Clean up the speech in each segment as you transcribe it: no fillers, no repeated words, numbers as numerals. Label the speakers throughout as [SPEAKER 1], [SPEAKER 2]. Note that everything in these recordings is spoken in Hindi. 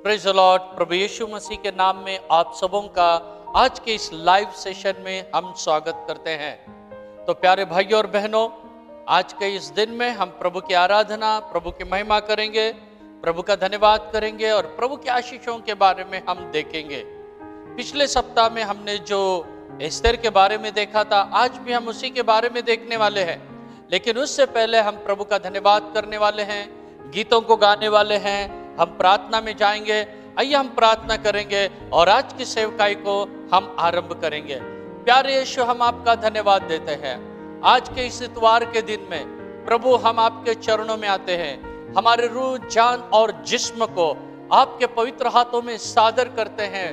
[SPEAKER 1] Praise the lord. प्रभु यीशु मसीह के नाम में आप सबों का आज के इस लाइव सेशन में हम स्वागत करते हैं। तो प्यारे भाइयों और बहनों, आज के इस दिन में हम प्रभु की आराधना, प्रभु की महिमा करेंगे, प्रभु का धन्यवाद करेंगे और प्रभु की आशीषों के बारे में हम देखेंगे। पिछले सप्ताह में हमने जो एस्तेर के बारे में देखा था, आज भी हम उसी के बारे में देखने वाले हैं। लेकिन उससे पहले हम प्रभु का धन्यवाद करने वाले हैं, गीतों को गाने वाले हैं, हम प्रार्थना में जाएंगे। आइए हम प्रार्थना करेंगे और आज की सेवकाई को हम आरंभ करेंगे। प्यारे यीशु, हम आपका धन्यवाद देते हैं। आज के इस इतवार के दिन में प्रभु हम आपके चरणों में आते हैं। हमारे रूह, जान और जिस्म को आपके पवित्र हाथों में सादर करते हैं।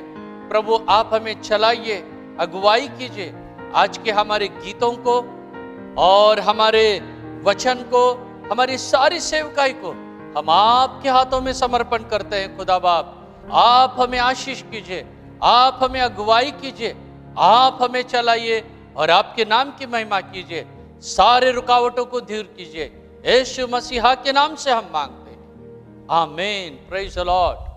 [SPEAKER 1] प्रभु आप हमें चलाइए, अगुवाई कीजिए। आज के हमारे गीतों को और हमारे वचन को, हमारी सारी सेवकाई को हम आपके हाथों में समर्पण करते हैं। खुदा बाप, आप हमें आशीष कीजिए, आप हमें अगुवाई कीजिए, आप हमें चलाइए और आपके नाम की महिमा कीजिए। सारे रुकावटों को दूर कीजिए। यीशु मसीहा के नाम से हम मांगते हैं, आमीन। Praise the Lord.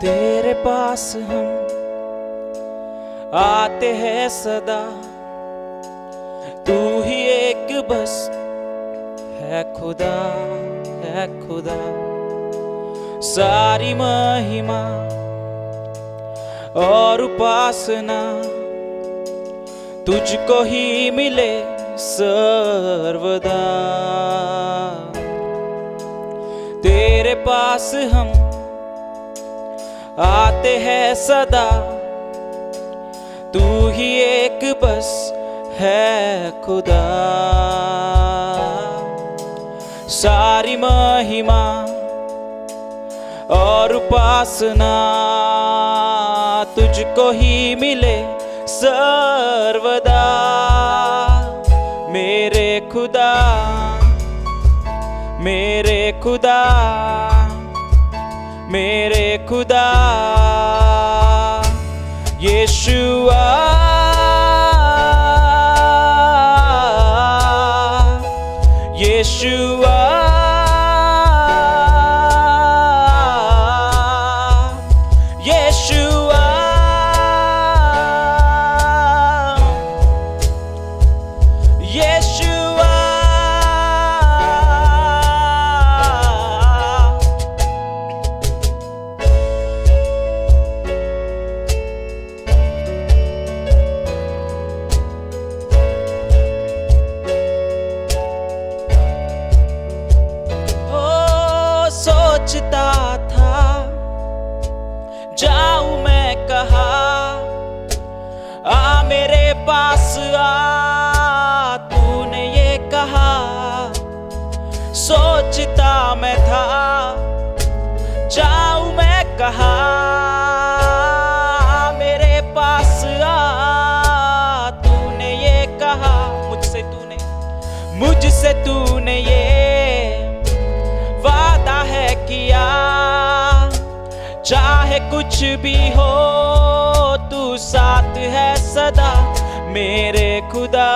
[SPEAKER 2] तेरे पास हम आते हैं सदा, तू ही एक बस है खुदा, है खुदा। सारी महिमा और उपासना तुझको ही मिले सर्वदा। तेरे पास हम आते हैं सदा, तू ही एक बस है खुदा। सारी महिमा और उपासना तुझको ही मिले सर्वदा। मेरे खुदा, मेरे खुदा, मेरे खुदा यीशुआ, यीशुआ, यीशुआ, यीशुआ। सोचता था जाऊं मैं कहाँ, आ मेरे पास आ, तूने ये कहा। सोचता मैं था जाऊं मैं कहाँ, आ मेरे पास आ, तूने ये कहा। मुझसे तूने ये वादा है किया, चाहे कुछ भी हो तू साथ है सदा। मेरे खुदा,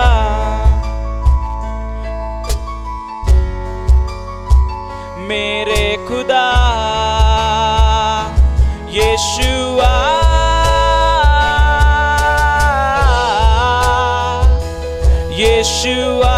[SPEAKER 2] मेरे खुदा यीशुआ, यीशुआ।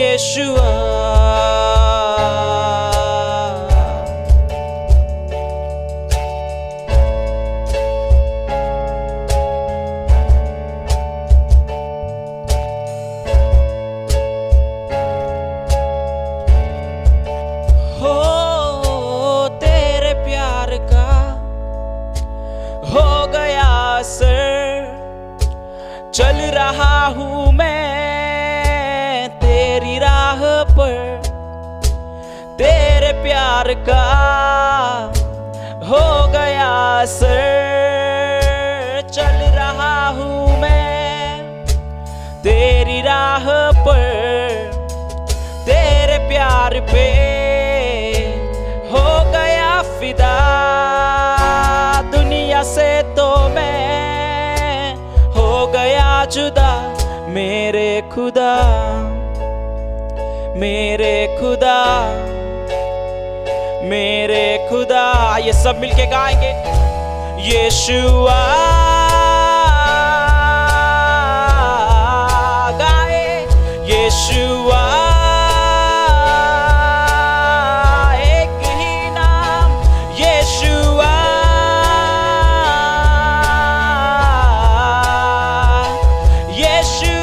[SPEAKER 2] Yeshua, रहा हूँ मैं तेरी राह पर, तेरे प्यार का हो गया असर। चल रहा हूँ मैं तेरी राह पर, तेरे प्यार पे हो गया फिदा। दुनिया से तो मैं हो गया जुदा, मेरे खुदा, मेरे खुदा, मेरे खुदा। ये सब मिलके गाएंगे। यीशुआ गाए, यीशुआ एक ही नाम, यीशुआ, यीशुआ।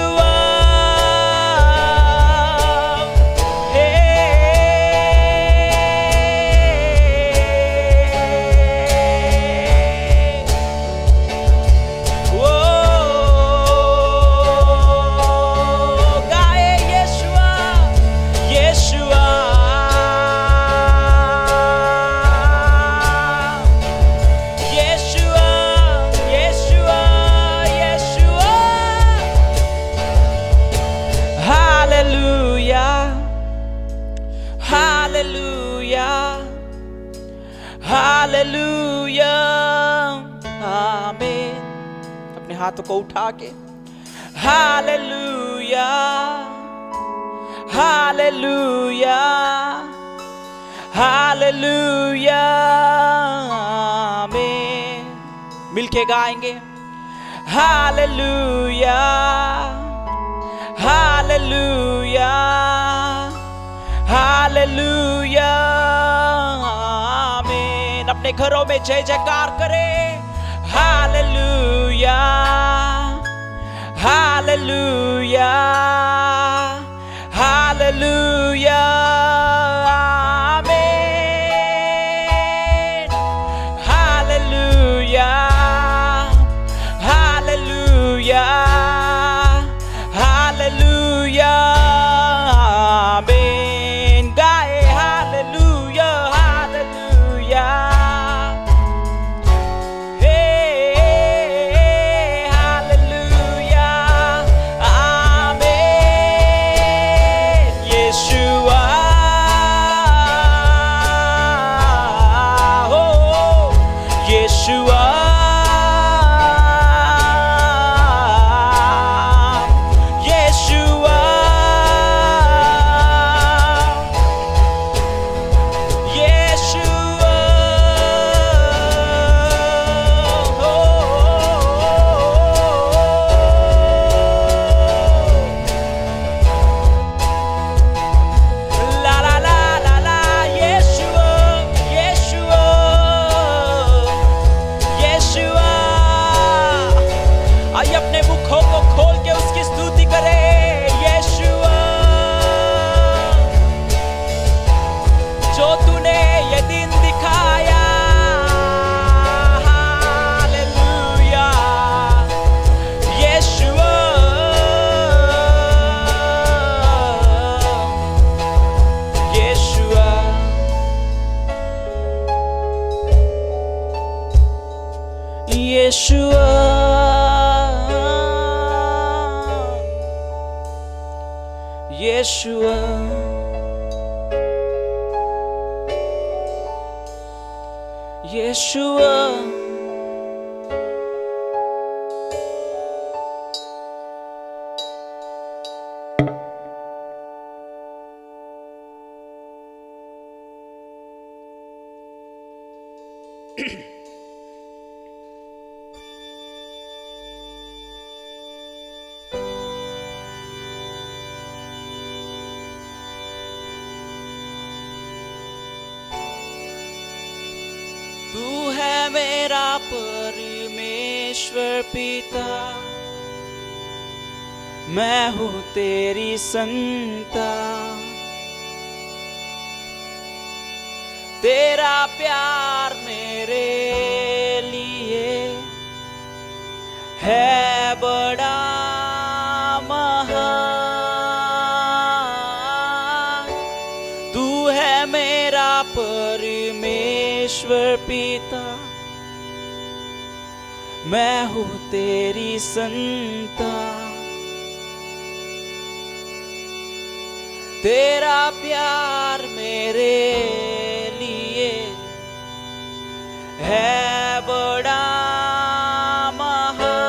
[SPEAKER 2] हालेलुया, आमीन। अपने हाथों को उठा के हालेलुया, हालेलुया, हालेलुया, आमीन। मिलके गाएंगे। हालेलुया, हालेलुया, हालेलुया, आमीन। अपने घरों में जय जयकार करें। हालेलुया, हालेलुया, हालेलुया, आमीन। हालेलुया, हालेलुया, हालेलुया, आमीन। गाए हालेलुया, हालेलुया, हे हालेलुया, आमीन। यीशुआ हो, यीशुआ, यीशुआ, यीशुआ, हो। ला ला ला ला ला, यीशुआ, यीशुआ, यीशुआ। आइए अपने मुखों को खोल के उसकी स्तुति करें। यीशुआ, जो तूने ये दिन दिखाया, हालेलुया, यीशुआ, यीशुआ, यीशुआ, यीशुआ, यीशुआ। तू है मेरा परमेश्वर पिता, मैं हूँ तेरी संतान। तेरा प्यार मेरे लिए है बड़ा, परमेश्वर पिता, मैं हूँ तेरी संतान। तेरा प्यार मेरे लिए है बड़ा महान।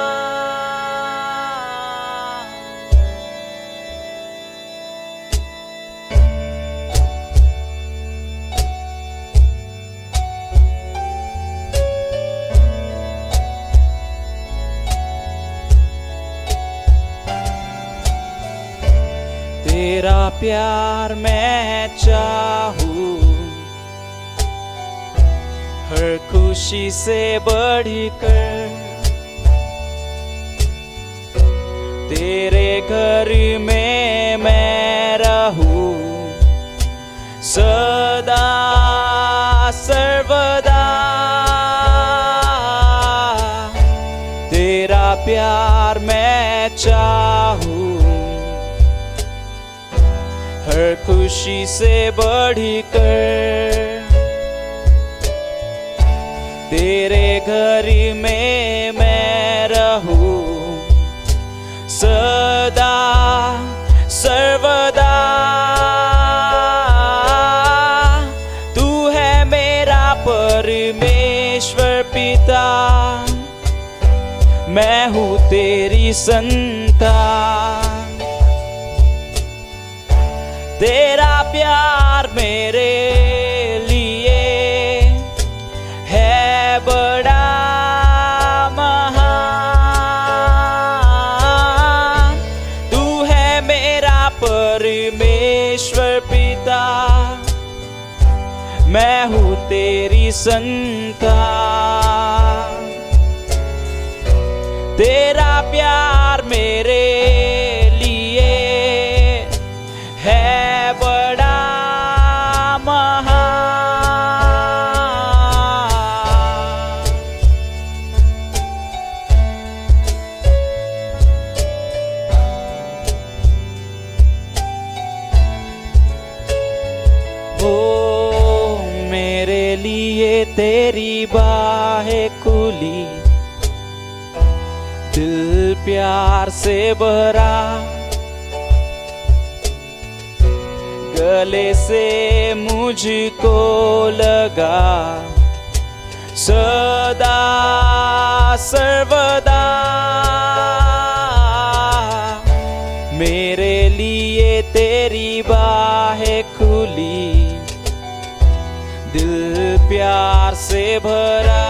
[SPEAKER 2] तेरा प्यार मैं चाहूं हर खुशी से बढ़कर, तेरे घर में मैं रहूं सदा सर्वदा। तेरा प्यार मैं चाहूं हर खुशी से बढ़कर, तेरे घर में मैं रहूं सदा सर्वदा। तू है मेरा परमेश्वर पिता, मैं हूँ तेरी संतान। तेरा प्यार मेरे लिए है बड़ा महान। तू है मेरा परमेश्वर पिता, मैं हूँ तेरी संतान। तेरा प्यार मेरे लिए है बड़ा महान। ओ मेरे लिए तेरी बाहें खुली, दिल प्यार से भरा, गले से मुझको लगा सदा सर्वदा। मेरे लिए तेरी बाहें खुली, दिल प्यार से भरा,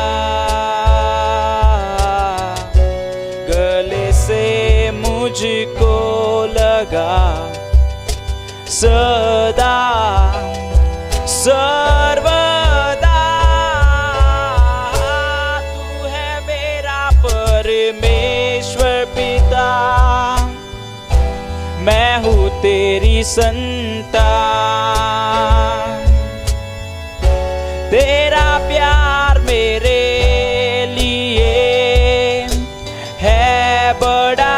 [SPEAKER 2] गले से मुझको लगा सदा सर्वदा। तू है मेरा परमेश्वर पिता, मैं हूँ तेरी संतान। तेरा प्यार मेरे लिए है बड़ा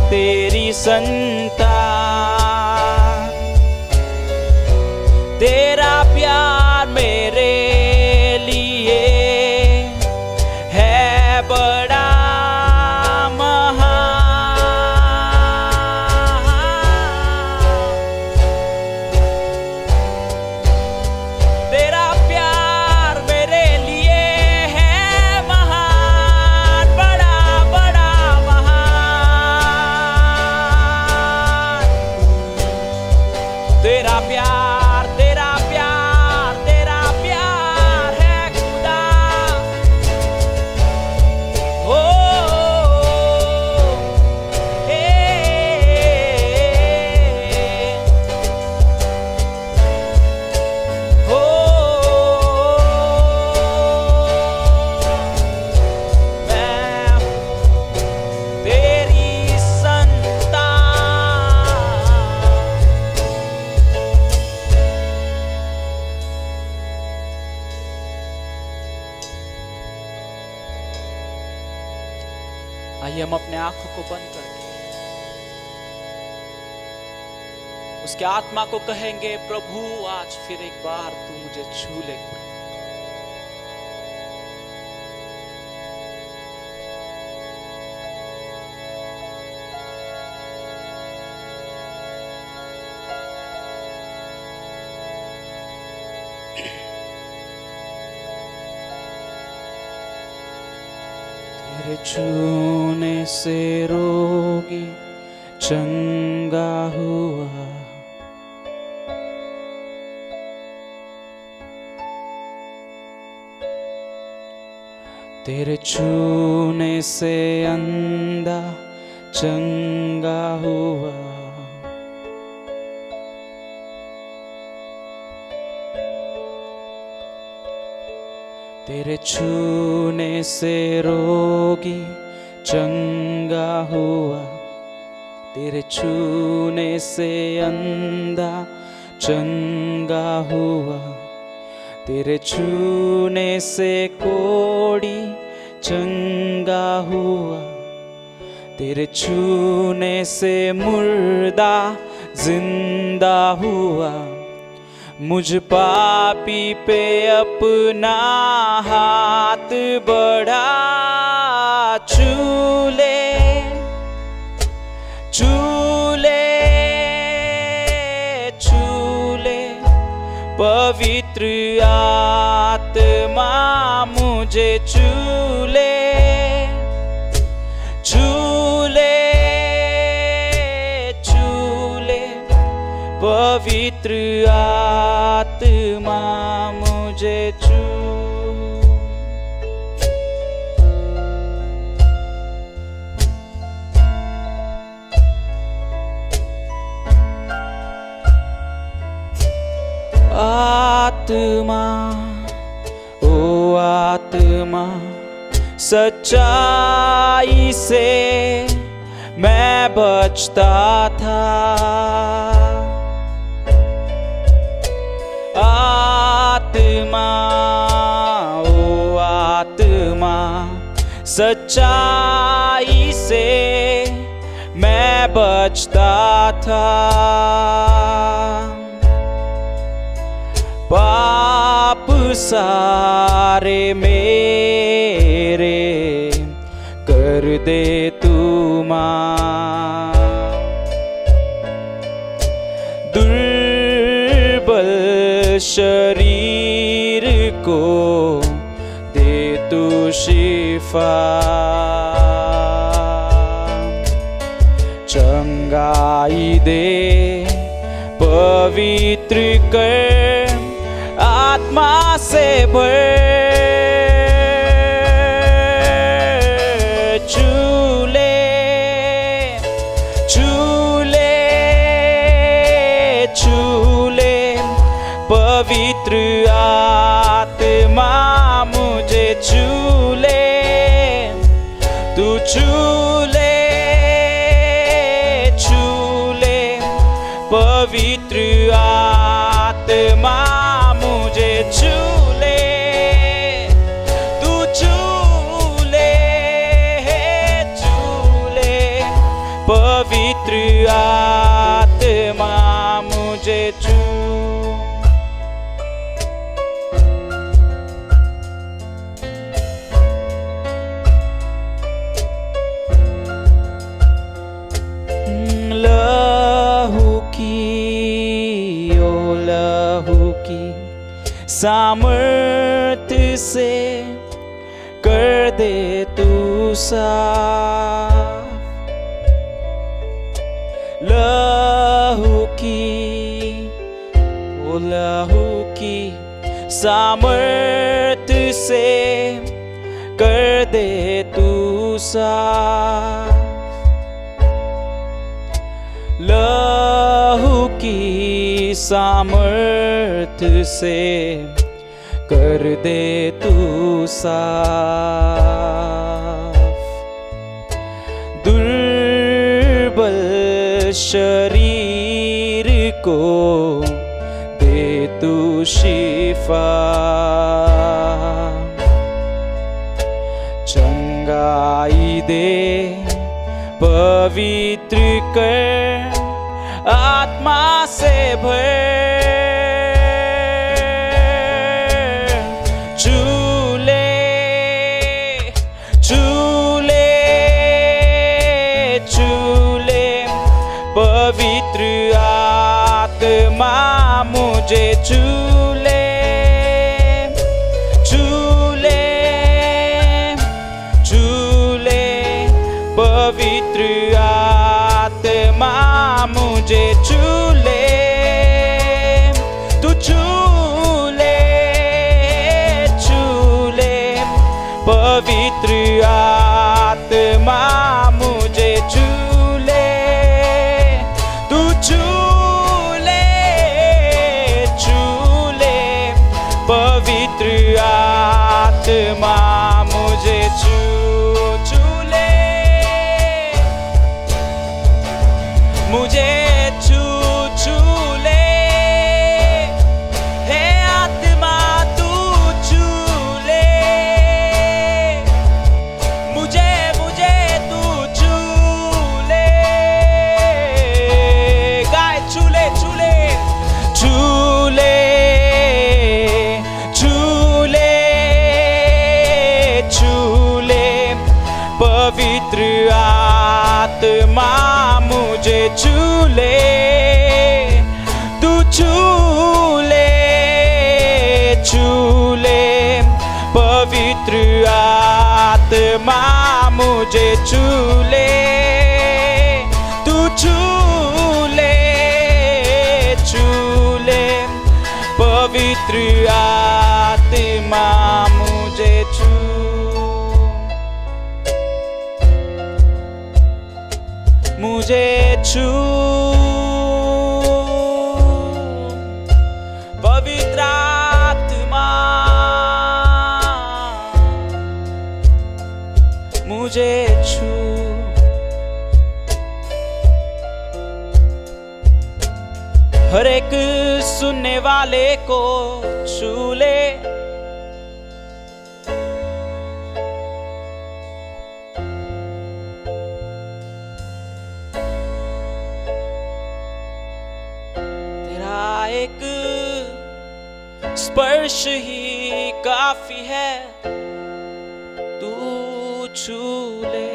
[SPEAKER 2] तेरी संतान। तेरा प्यार मेरे लिए है बड़ा महान। तेरा प्यार मेरे लिए है महान, बड़ा बड़ा महान। तेरा प्यार आइए हम अपने आंखों को बंद करके उसके आत्मा को कहेंगे, प्रभु आज फिर एक बार तू मुझे छू ले। तेरे छूने से रोगी चंगा हुआ, तेरे छूने से अंधा चंगा हुआ, तेरे छूने से रोगी चंगा हुआ, तेरे छूने से अंधा चंगा हुआ, तेरे छूने से कोढ़ी चंगा हुआ, तेरे छूने से मुर्दा जिंदा हुआ। मुझ पापी पे अपना हाथ बढ़ा, छू ले, छू ले, छू ले, पवित्र आत्मा मुझे छू ले, छू ले, छू ले, पवित्र आत्मा मुझे छू। आत्मा, ओ आत्मा, सच्चाई से मैं बचता था। आत्मा, ओ आत्मा, सच्चाई से मैं बचता था। पाप सारे मेरे कर दे तू माफ, दुर्बल शरीर को दे तू शिफा, चंगाई दे पवित्र कर, आत्मा से भर, छू ले, छू ले, छू ले, पवित्र आत्मा मुझे छू ले, तू छू ले, छू ले, पवित्र आत्मा मुझे छू ले, तू छू ले, छू ले, पवित्र आत्मा मुझे छू। लहू की, ओ लहू की सामर्थ्य से कर दे तू साफ, लहू की, ओ लहू की सामर्थ्य से कर दे तू साफ, लहू की सामर्थ्य से कर दे तू साफ, दुर्बल शरीर को दे तू शिफा, चंगाई दे, पवित्र कर, आत्मा से भर। चूले चूले चूले, पवित्र आत्मा मुझे चूले। चूले चूले, पवित्र आत्मा मुझे चूले। तू चूले चूले, पवित्र आत्मा मुझे चूले। तू चूले चूले, पवित्र आत्मा मुझे चूले। मुझे चूले, हे आत्मा तू चूले। मुझे तू चूले। गाय चूले चूले चूले चूले चूले, पवित्र आत्मा मुझे चूले। तू चूले चूले, पवित्र आत्मा मुझे चूले। तू चूले चूले, पवित्र आत्मा मुझे मुझे छू। पवित्र आत्मा मुझे छू। हर एक सुनने वाले को छू ले। एक स्पर्श ही काफी है, तू छू ले।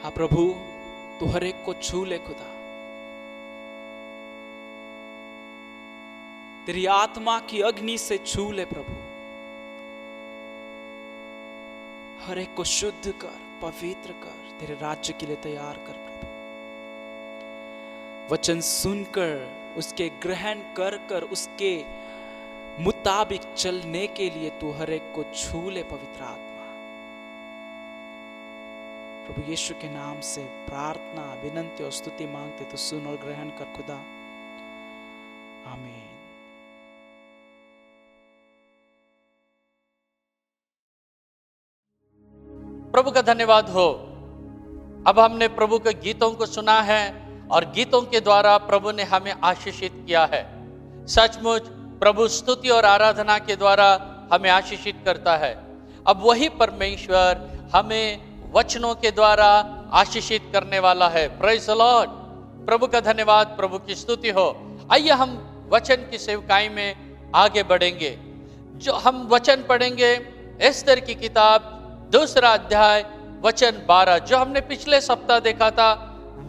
[SPEAKER 2] हाँ प्रभु, तू हर एक को छू ले खुदा। तेरी आत्मा की अग्नि से छू ले प्रभु। हर एक को शुद्ध कर, पवित्र कर, तेरे राज्य के लिए तैयार कर प्रभु। वचन सुनकर उसके ग्रहण कर कर उसके मुताबिक चलने के लिए तू हर एक को छू ले पवित्र आत्मा। प्रभु यीशु के नाम से प्रार्थना, विनंती और स्तुति मांगते तो सुन और ग्रहण कर खुदा। आमीन।
[SPEAKER 1] प्रभु का धन्यवाद हो। अब हमने प्रभु के गीतों को सुना है और गीतों के द्वारा प्रभु ने हमें आशीषित किया है। सचमुच प्रभु स्तुति और आराधना के द्वारा हमें आशीषित करता है। अब वही परमेश्वर हमें वचनों के द्वारा आशीषित करने वाला है। Praise the lord. प्रभु का धन्यवाद, प्रभु की स्तुति हो। आइए हम वचन की सेवकाई में आगे बढ़ेंगे। जो हम वचन पढ़ेंगे एस्तर की किताब 2 अध्याय वचन 12। जो हमने पिछले सप्ताह देखा था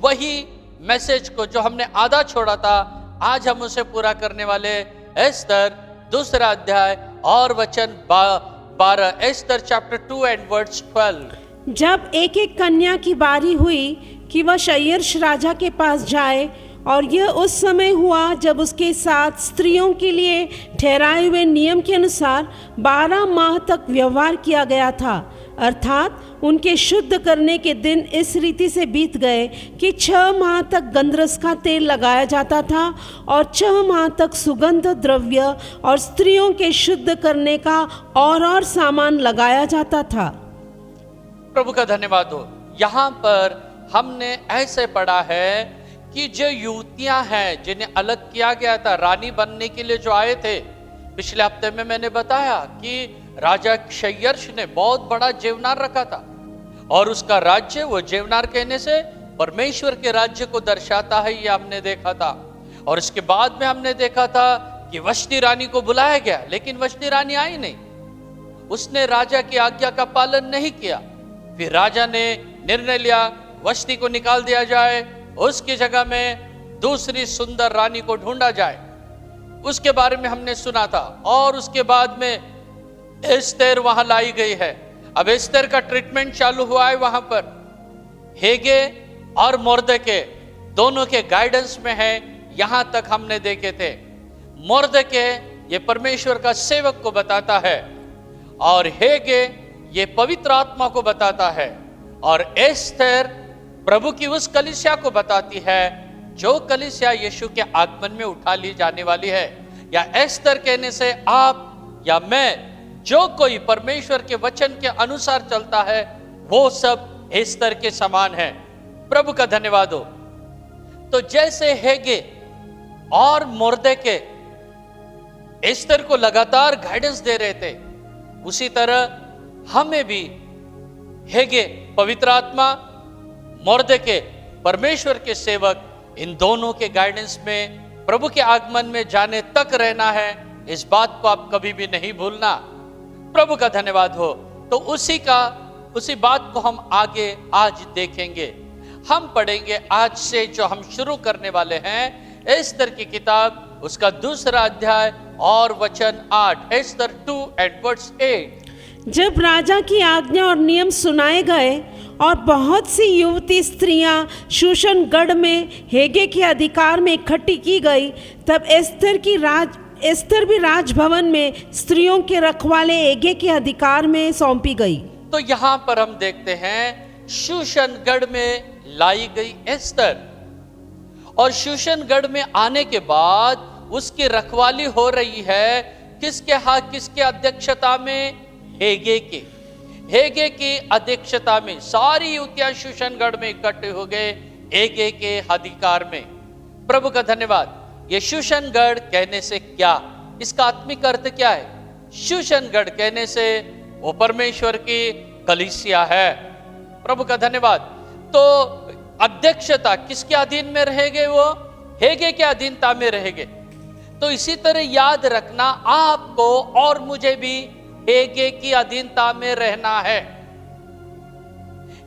[SPEAKER 1] वही मैसेज को जो हमने आधा छोड़ा था, आज हम उसे पूरा करने वाले। एस्तर 2 अध्याय और वचन 12। Esther chapter 2 and verse 12।
[SPEAKER 3] जब एक एक कन्या की बारी हुई कि वह शय्यर्ष राजा के पास जाए, और यह उस समय हुआ जब उसके साथ स्त्रियों के लिए ठहराए हुए नियम के अनुसार 12 माह तक व्यवहार किया गया था, अर्थात उनके शुद्ध करने के दिन इस रीति से बीत गए कि 6 माह तक गंधरस का तेल लगाया जाता था और 6 माह तक सुगंध द्रव्य और स्त्रियों के शुद्ध करने का और सामान लगाया जाता था।
[SPEAKER 1] प्रभु का धन्यवाद हो। यहाँ पर हमने ऐसे पढ़ा है कि जो युवतियां हैं जिन्हें अलग किया गया था रानी बनने के लिए जो आए थे, पिछले हफ्ते में मैंने बताया कि राजा क्षयर्ष ने बहुत बड़ा जेवनार रखा था, और उसका राज्य, वो जेवनार कहने से परमेश्वर के राज्य को दर्शाता है, ये हमने देखा था। और इसके बाद में हमने देखा था कि वष्टी रानी को बुलाया गया, लेकिन वष्टी रानी आई नहीं, उसने राजा की आज्ञा का पालन नहीं किया। फिर राजा ने निर्णय लिया वष्टी को निकाल दिया जाए, उसकी जगह में दूसरी सुंदर रानी को ढूंढा जाए। उसके बारे में हमने सुना था। और उसके बाद में एस्तेर वहां लाई गई है। अब एस्तेर का ट्रीटमेंट चालू हुआ है वहां पर। हेगे और मोर्देके दोनों के गाइडेंस में है, यहां तक हमने देखे थे। मोर्देके ये परमेश्वर का सेवक को बताता है, और हेगे ये पवित्र आत्मा को बताता है, और एस्तेर प्रभु की उस कलीसिया को बताती है जो कलीसिया यीशु के आगमन में उठा ली जाने वाली है। या एस्तेर कहने से आप या मैं, जो कोई परमेश्वर के वचन के अनुसार चलता है, वो सब एस्तेर के समान है। प्रभु का धन्यवाद हो। तो जैसे हेगे और मोर्देके एस्तेर को लगातार गाइडेंस दे रहे थे, उसी तरह हमें भी हेगे पवित्र आत्मा, मोर्देके परमेश्वर के सेवक, इन दोनों के गाइडेंस में प्रभु के आगमन में जाने तक रहना है। इस बात को आप कभी भी नहीं भूलना। प्रभु का धन्यवाद हो। तो उसी बात को हम आगे आज देखेंगे। हम पढ़ेंगे आज से जो हम शुरू करने वाले हैं, एस्तर की किताब, उसका 2 अध्याय और वचन 8, एस्तर 2 and verse 8।
[SPEAKER 3] जब राजा की आज्ञा और नियम सुनाए गए और बहुत सी युवती स्त्रियां शूशनगढ़ में हेगे के अधिकार में इकट्ठी की गई, तब एस्तर भी राजभवन में स्त्रियों के रखवाले हेगे के अधिकार में सौंपी गई।
[SPEAKER 1] तो यहाँ पर हम देखते हैं शूशनगढ़ में लाई गई एस्तर, और शूशनगढ़ में आने के बाद उसकी रखवाली हो रही है किसके अध्यक्षता में? हेगे की अध्यक्षता में सारी युवतियां शूशनगढ़ में इकट्ठे हो गए हेगे के अधिकार में। प्रभु का धन्यवाद। ये शूशनगढ़ कहने से क्या, इसका आत्मिक अर्थ क्या है? शूशनगढ़ कहने से वो परमेश्वर की कलीसिया है। प्रभु का धन्यवाद। तो अध्यक्षता किसके अधीन में रहेंगे? वो हेगे के अधीनता में रहेंगे। तो इसी तरह याद रखना, आपको और मुझे भी हेगे की अधीनता में रहना है,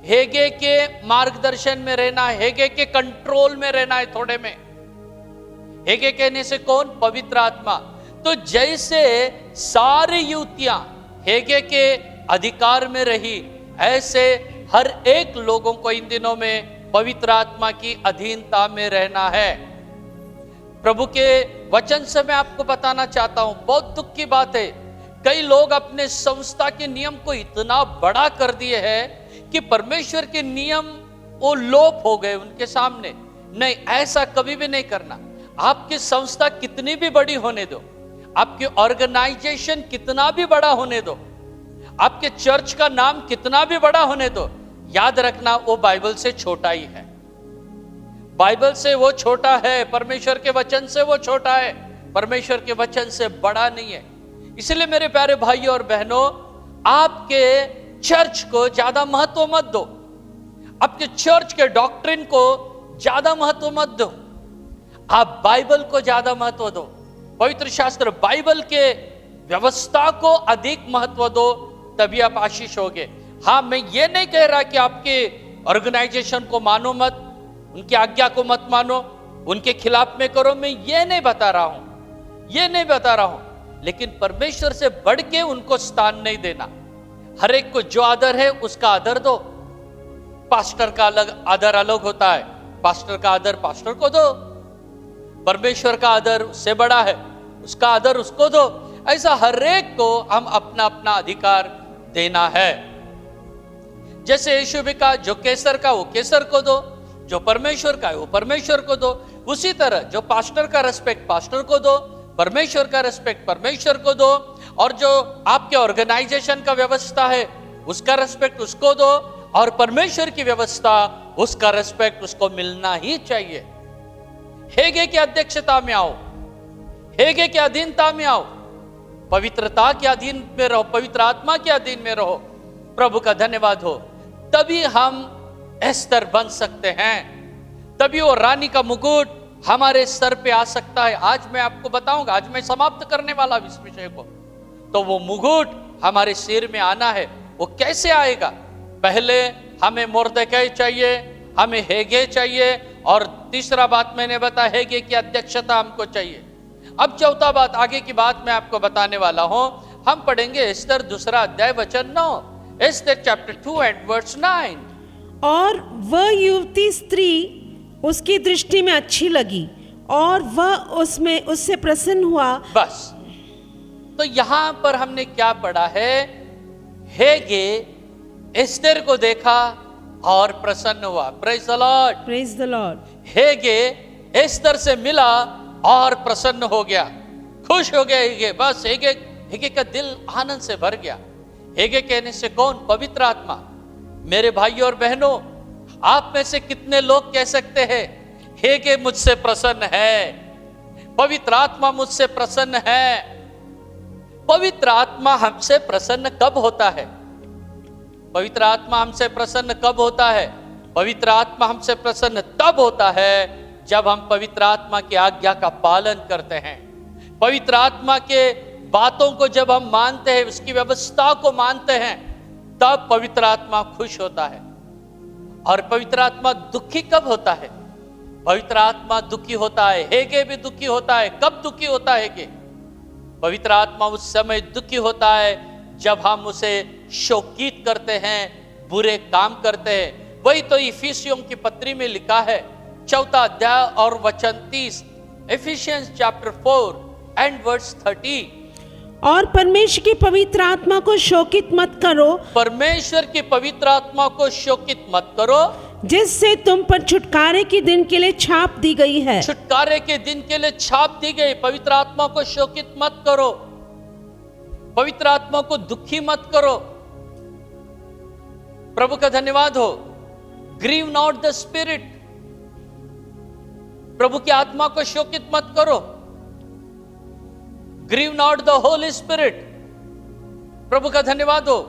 [SPEAKER 1] हेगे के मार्गदर्शन में रहना है, हेगे के कंट्रोल में रहना है। थोड़े में हेगे कहने से कौन? पवित्र आत्मा। तो जैसे सारी युवतियां हेगे के अधिकार में रही, ऐसे हर एक लोगों को इन दिनों में पवित्र आत्मा की अधीनता में रहना है। प्रभु के वचन से मैं आपको बताना चाहता हूं, बहुत दुख की बात है, कई लोग अपने संस्था के नियम को इतना बड़ा कर दिए हैं कि परमेश्वर के नियम वो लोप हो गए उनके सामने। नहीं, ऐसा कभी भी नहीं करना। आपकी संस्था कितनी भी बड़ी होने दो, आपकी ऑर्गेनाइजेशन कितना भी बड़ा होने दो, आपके चर्च का नाम कितना भी बड़ा होने दो, याद रखना वो बाइबल से छोटा ही है। बाइबल से वो छोटा है, परमेश्वर के वचन से वो छोटा है, परमेश्वर के वचन से बड़ा नहीं है। इसलिए मेरे प्यारे भाइयों और बहनों, आपके चर्च को ज्यादा महत्व मत दो, आपके चर्च के डॉक्ट्रिन को ज्यादा महत्व मत दो, आप बाइबल को ज्यादा महत्व दो। पवित्र शास्त्र बाइबल के व्यवस्था को अधिक महत्व दो, तभी आप आशीष होगे। हाँ, मैं ये नहीं कह रहा कि आपके ऑर्गेनाइजेशन को मानो मत, उनकी आज्ञा को मत मानो, उनके खिलाफ में करो, मैं ये नहीं बता रहा हूं, लेकिन परमेश्वर से बढ़ के उनको स्थान नहीं देना। हर एक को जो आदर है उसका आदर दो। पास्टर का आदर अलग होता है, पास्टर का आदर पास्टर को दो, परमेश्वर का आदर उससे बड़ा है, उसका आदर उसको दो। ऐसा हर एक को हम अपना अपना अधिकार देना है। जैसे यीशु भी कहा, जो कैसर का वो कैसर को दो, जो परमेश्वर का है वो परमेश्वर को दो। उसी तरह जो पास्टर का रेस्पेक्ट पास्टर को दो, परमेश्वर का रेस्पेक्ट परमेश्वर को दो, और जो आपके ऑर्गेनाइजेशन का व्यवस्था है उसका रेस्पेक्ट उसको दो, और परमेश्वर की व्यवस्था उसका रेस्पेक्ट उसको मिलना ही चाहिए। हेगे की अध्यक्षता में आओ, हेगे की अधीनता में आओ। पवित्रता के अधीन में रहो, पवित्र आत्मा के अधीन में रहो। प्रभु का धन्यवाद हो। तभी हम एस्तर बन सकते हैं, तभी वो रानी का मुकुट हमारे सर पे आ सकता है। आज मैं आपको बताऊंगा, आज मैं समाप्त करने वाला इस विषय को। तो वो मुकुट हमारे सिर में आना है। वो कैसे आएगा? पहले हमें मोर्देकाई चाहिए, हमें हेगे चाहिए, और तीसरा बात मैंने बताया हेगे की अध्यक्षता हमको चाहिए। अब चौथा बात, आगे की बात मैं आपको बताने वाला हूं। हम पढ़ेंगे एस्तर 2 अध्याय वचन 9, एस्तर चैप्टर 2 एंड वर्स 9।
[SPEAKER 3] और वह युवती स्त्री उसकी दृष्टि में अच्छी लगी और वह उससे प्रसन्न हुआ।
[SPEAKER 1] बस, तो यहां पर हमने क्या पढ़ा है? हेगे एस्तर को देखा और प्रसन्न हुआ। Praise the lord,
[SPEAKER 3] praise the lord.
[SPEAKER 1] Hegai Esther से मिला और प्रसन्न हो गया, खुश हो गया हेगे। बस हेगे का दिल आनंद से भर गया। हेगे कहने से कौन? पवित्र आत्मा। मेरे भाइयों और बहनों, आप में से कितने लोग कह सकते हैं हेगे मुझसे प्रसन्न है, पवित्र आत्मा मुझसे प्रसन्न है? पवित्र आत्मा हमसे प्रसन्न कब होता है? पवित्र आत्मा हमसे प्रसन्न कब होता है? पवित्र आत्मा हमसे प्रसन्न तब होता है जब हम पवित्र आत्मा की आज्ञा का पालन करते हैं। पवित्र आत्मा के बातों को जब हम मानते हैं, उसकी व्यवस्था को मानते हैं, तब पवित्र आत्मा खुश होता है। और पवित्र आत्मा दुखी कब होता है? पवित्र आत्मा दुखी होता है। हेगे भी दुखी होता है। कब दुखी होता है? हेगे पवित्र आत्मा उस समय दुखी होता है जब हम उसे शोकित करते हैं, बुरे काम करते हैं। वही तो इफिसियों की पत्री में लिखा है, 4 अध्याय और वचन 30, इफिशियंस चैप्टर 4 एंड वर्स 30।
[SPEAKER 3] और परमेश्वर की पवित्र आत्मा को शोकित मत करो,
[SPEAKER 1] परमेश्वर की पवित्र आत्मा को शोकित मत करो,
[SPEAKER 3] जिससे तुम पर छुटकारे के दिन के लिए छाप दी गई है।
[SPEAKER 1] छुटकारे के दिन के लिए छाप दी गई। पवित्र आत्मा को शोकित मत करो, पवित्र आत्मा को दुखी मत करो। प्रभु का धन्यवाद हो। ग्रीव नॉट द स्पिरिट, प्रभु की आत्मा को शोकित मत करो। Grieve not the holy spirit, प्रभु का धन्यवाद हो।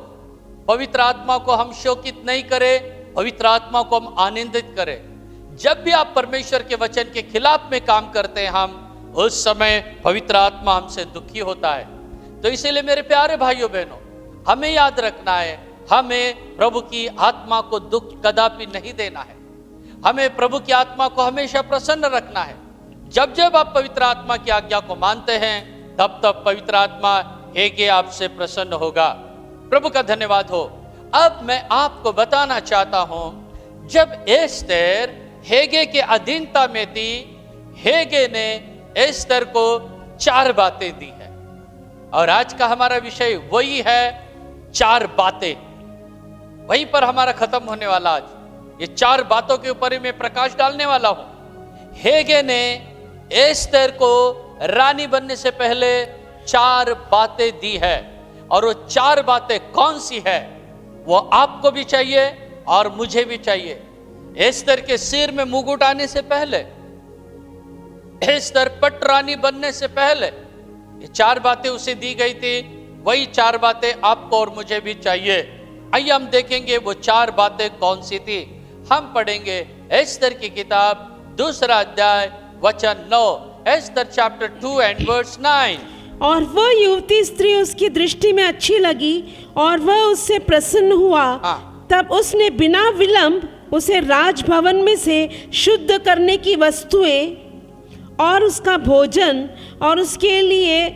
[SPEAKER 1] पवित्र आत्मा को हम शोकित नहीं करें, पवित्र आत्मा को हम आनंदित करें। जब भी आप परमेश्वर के वचन के खिलाफ में काम करते हैं, हम उस समय पवित्र आत्मा हमसे दुखी होता है। तो इसीलिए मेरे प्यारे भाइयों बहनों, हमें याद रखना है, हमें प्रभु की आत्मा को दुख कदापि नहीं देना है। हमें प्रभु की आत्मा को हमेशा प्रसन्न रखना है। जब जब आप पवित्र आत्मा की आज्ञा को मानते हैं, तब तब पवित्र आत्मा हेगे आपसे प्रसन्न होगा। प्रभु का धन्यवाद हो। अब मैं आपको बताना चाहता हूं, जब एस्तर हेगे के अधीनता में थी, हेगे ने एस्तर को 4 बातें दी है। और आज का हमारा विषय वही है, 4 बातें। वहीं पर हमारा खत्म होने वाला आज। ये 4 बातों के ऊपर ही मैं प्रकाश डालने वाला हूं। हेगे ने एस्तर को रानी बनने से पहले 4 बातें दी है। और वो 4 बातें कौन सी है, वो आपको भी चाहिए और मुझे भी चाहिए। एस्तर के सिर में मुकुट आने से पहले, एस्तर पट रानी बनने से पहले, ये 4 बातें उसे दी गई थी। वही 4 बातें आपको और मुझे भी चाहिए। आइए हम देखेंगे वो 4 बातें कौन सी थी। हम पढ़ेंगे एस्तर की किताब 2 अध्याय वचन 9, एस्तर चैप्टर 2 एंड वर्स 9।
[SPEAKER 3] और वह युवती स्त्री उसकी दृष्टि में अच्छी लगी और वह उससे प्रसन्न हुआ। तब उसने बिना विलंब उसे राजभवन में से शुद्ध करने की वस्तुएं और उसका भोजन और उसके लिए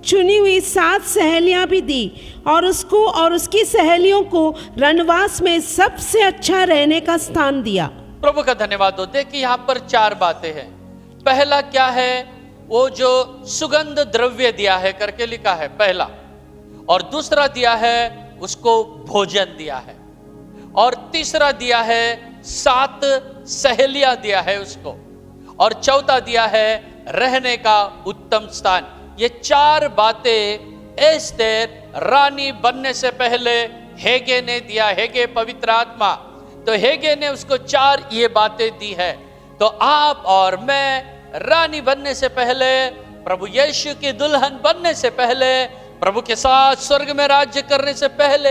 [SPEAKER 3] चुनी हुई 7 सहेलियां भी दी, और उसको और उसकी सहेलियों को रनवास में सबसे अच्छा रहने का स्थान दिया।
[SPEAKER 1] प्रभु का धन्यवाद हो। देखिए यहाँ पर 4 बातें हैं। पहला क्या है, वो जो सुगंध द्रव्य दिया है करके लिखा है पहला, और दूसरा दिया है उसको भोजन दिया है, और तीसरा दिया है 7 सहेलियां दिया है उसको, और चौथा दिया है रहने का उत्तम स्थान। ये 4 बातें एस्तर रानी बनने से पहले हेगे ने दिया। हेगे पवित्र आत्मा, तो हेगे ने उसको 4 ये बातें दी है। तो आप और मैं रानी बनने से पहले, प्रभु यीशु की दुल्हन बनने से पहले प्रभु के साथ स्वर्ग में राज्य करने से पहले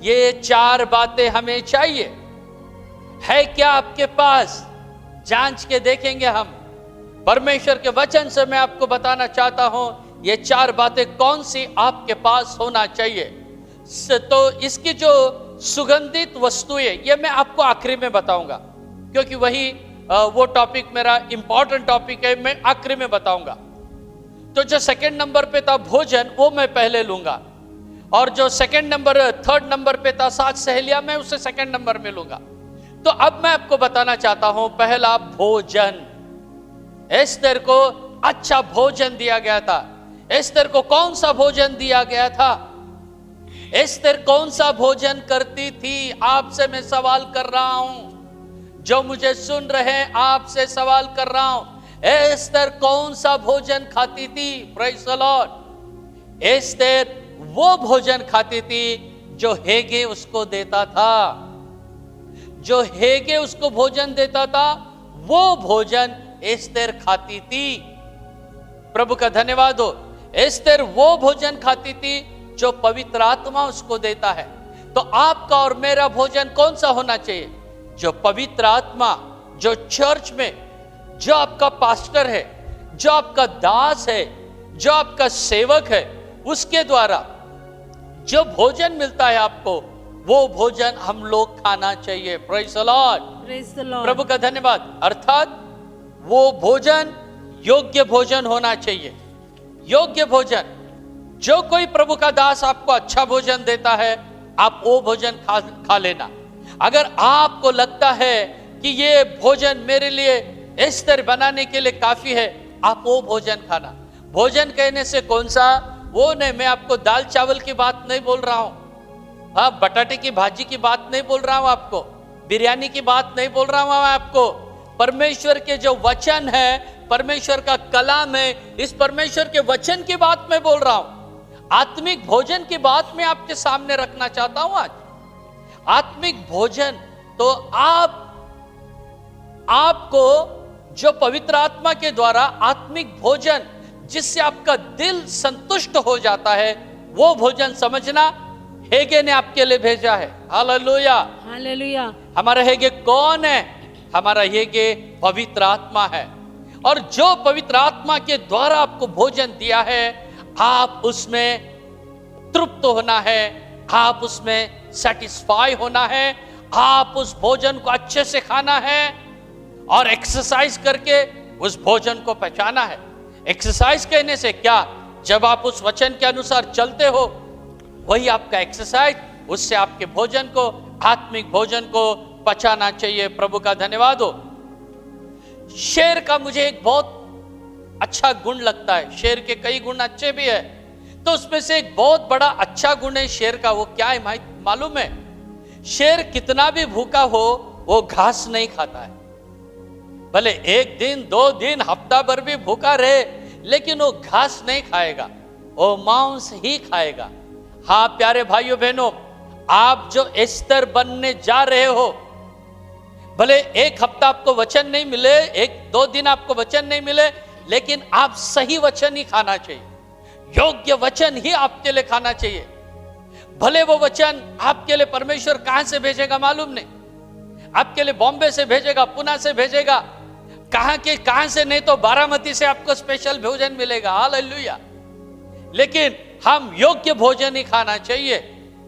[SPEAKER 1] ये 4 बातें हमें चाहिए। है क्या आपके पास? जांच के देखेंगे हम। परमेश्वर के वचन से मैं आपको बताना चाहता हूं ये 4 बातें कौन सी आपके पास होना चाहिए। तो इसकी जो सुगंधित वस्तुएं ये मैं आपको आखिरी में बताऊंगा, क्योंकि वही वो टॉपिक मेरा इंपॉर्टेंट टॉपिक है, मैं आखिरी में बताऊंगा। तो जो 2nd नंबर पे था भोजन, वो मैं पहले लूंगा, और जो 3rd नंबर पे था साथ सहेलियां, मैं उसे 2nd नंबर में लूंगा। तो अब मैं आपको बताना चाहता हूं, पहला भोजन। एस्तर को अच्छा भोजन दिया गया था। एस्तर को कौन सा भोजन दिया गया था? एस्तर कौन सा भोजन करती थी? आपसे मैं सवाल कर रहा हूं, जो मुझे सुन रहे हैं आपसे सवाल कर रहा हूं। एस्तर कौन सा भोजन खाती थी? Praise the Lord. एस्तर वो भोजन खाती थी जो हेगे उसको देता था। जो हेगे उसको भोजन देता था, वो भोजन एस्तर खाती थी। प्रभु का धन्यवाद हो। एस्तर वो भोजन खाती थी जो पवित्र आत्मा उसको देता है। तो आपका और मेरा भोजन कौन सा होना चाहिए? जो पवित्र आत्मा, जो चर्च में, जो आपका पास्टर है, जो आपका दास है, जो आपका सेवक है, उसके द्वारा जो भोजन मिलता है आपको, वो भोजन हम लोग खाना चाहिए। Praise the lord.
[SPEAKER 3] Praise the lord.
[SPEAKER 1] प्रभु का धन्यवाद। अर्थात वो भोजन योग्य भोजन होना चाहिए। योग्य भोजन। जो कोई प्रभु का दास आपको अच्छा भोजन देता है, आप वो भोजन खा लेना। अगर आपको लगता है कि ये भोजन मेरे लिए एस्तर बनाने के लिए काफी है, आप वो भोजन खाना। भोजन कहने से कौन सा? वो नहीं, मैं आपको दाल चावल की बात नहीं बोल रहा हूं। हाँ, बटाटे की भाजी की बात नहीं बोल रहा हूं आपको, बिरयानी की बात नहीं बोल रहा हूं आपको। परमेश्वर के जो वचन है, परमेश्वर का कलाम है, इस परमेश्वर के वचन की बात मैं बोल रहा हूं। आत्मिक भोजन की बात मैं आपके सामने रखना चाहता हूं आज। आत्मिक भोजन तो आपको जो पवित्र आत्मा के द्वारा आत्मिक भोजन जिससे आपका दिल संतुष्ट हो जाता है, वो भोजन समझना हेगे ने आपके लिए भेजा है। Hallelujah,
[SPEAKER 3] hallelujah.
[SPEAKER 1] हमारा हेगे कौन है? हमारा हेगे पवित्र आत्मा है। और जो पवित्र आत्मा के द्वारा आपको भोजन दिया है, आप उसमें तृप्त होना है, आप उसमें सेटिस्फाई होना है, आप उस भोजन को अच्छे से खाना है और एक्सरसाइज करके उस भोजन को पहचाना है। एक्सरसाइज कहने से क्या? जब आप उस वचन के अनुसार चलते हो, वही आपका एक्सरसाइज। उससे आपके भोजन को, आत्मिक भोजन को पचाना चाहिए। प्रभु का धन्यवाद हो। शेर का मुझे एक बहुत अच्छा गुण लगता है। शेर के कई गुण अच्छे भी है, तो उसमें से एक बहुत बड़ा अच्छा गुण है शेर का। वो क्या है मालूम है? शेर कितना भी भूखा हो, वो घास नहीं खाता है। भले 1 दिन 2 दिन हफ्ता भर भी भूखा रहे, लेकिन वो घास नहीं खाएगा, वो मांस ही खाएगा। हाँ प्यारे भाइयों बहनों, आप जो एस्तर बनने जा रहे हो, भले 1 हफ्ता आपको वचन नहीं मिले, 1-2 दिन आपको वचन नहीं मिले, लेकिन आप सही वचन ही खाना चाहिए। योग्य वचन ही आपके लिए खाना चाहिए। भले वो वचन आपके लिए परमेश्वर कहां से भेजेगा मालूम नहीं, आपके लिए बॉम्बे से भेजेगा, पुणे से भेजेगा, कहां से नहीं तो बारामती से आपको स्पेशल भोजन मिलेगा। हालेलुया। लेकिन हम योग्य भोजन ही खाना चाहिए।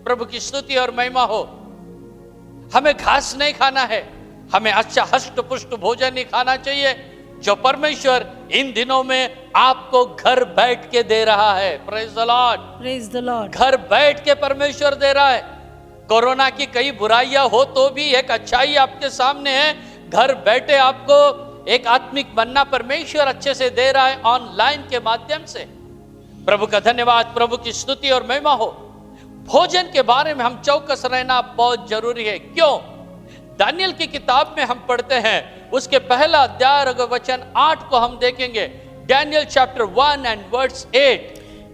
[SPEAKER 1] प्रभु की स्तुति और महिमा हो। हमें घास नहीं खाना है, हमें अच्छा हष्ट पुष्ट भोजन ही खाना चाहिए, जो परमेश्वर इन दिनों में आपको घर बैठ के दे रहा है। Praise the lord,
[SPEAKER 3] praise the Lord.
[SPEAKER 1] घर बैठ के परमेश्वर दे रहा है। कोरोना की कई बुराइयां हो तो भी एक अच्छाई आपके सामने है। घर बैठे आपको एक आत्मिक मन्ना परमेश्वर अच्छे से दे रहा है, ऑनलाइन के माध्यम से। प्रभु का धन्यवाद, प्रभु की स्तुति और महिमा हो। भोजन के बारे में हम चौकस रहना बहुत जरूरी है। क्यों? दानियल की किताब में हम पढ़ते हैं, उसके पहला अध्याय अगर वचन 8 को हम देखेंगे, डैनियल चैप्टर 1 एंड वर्स 8।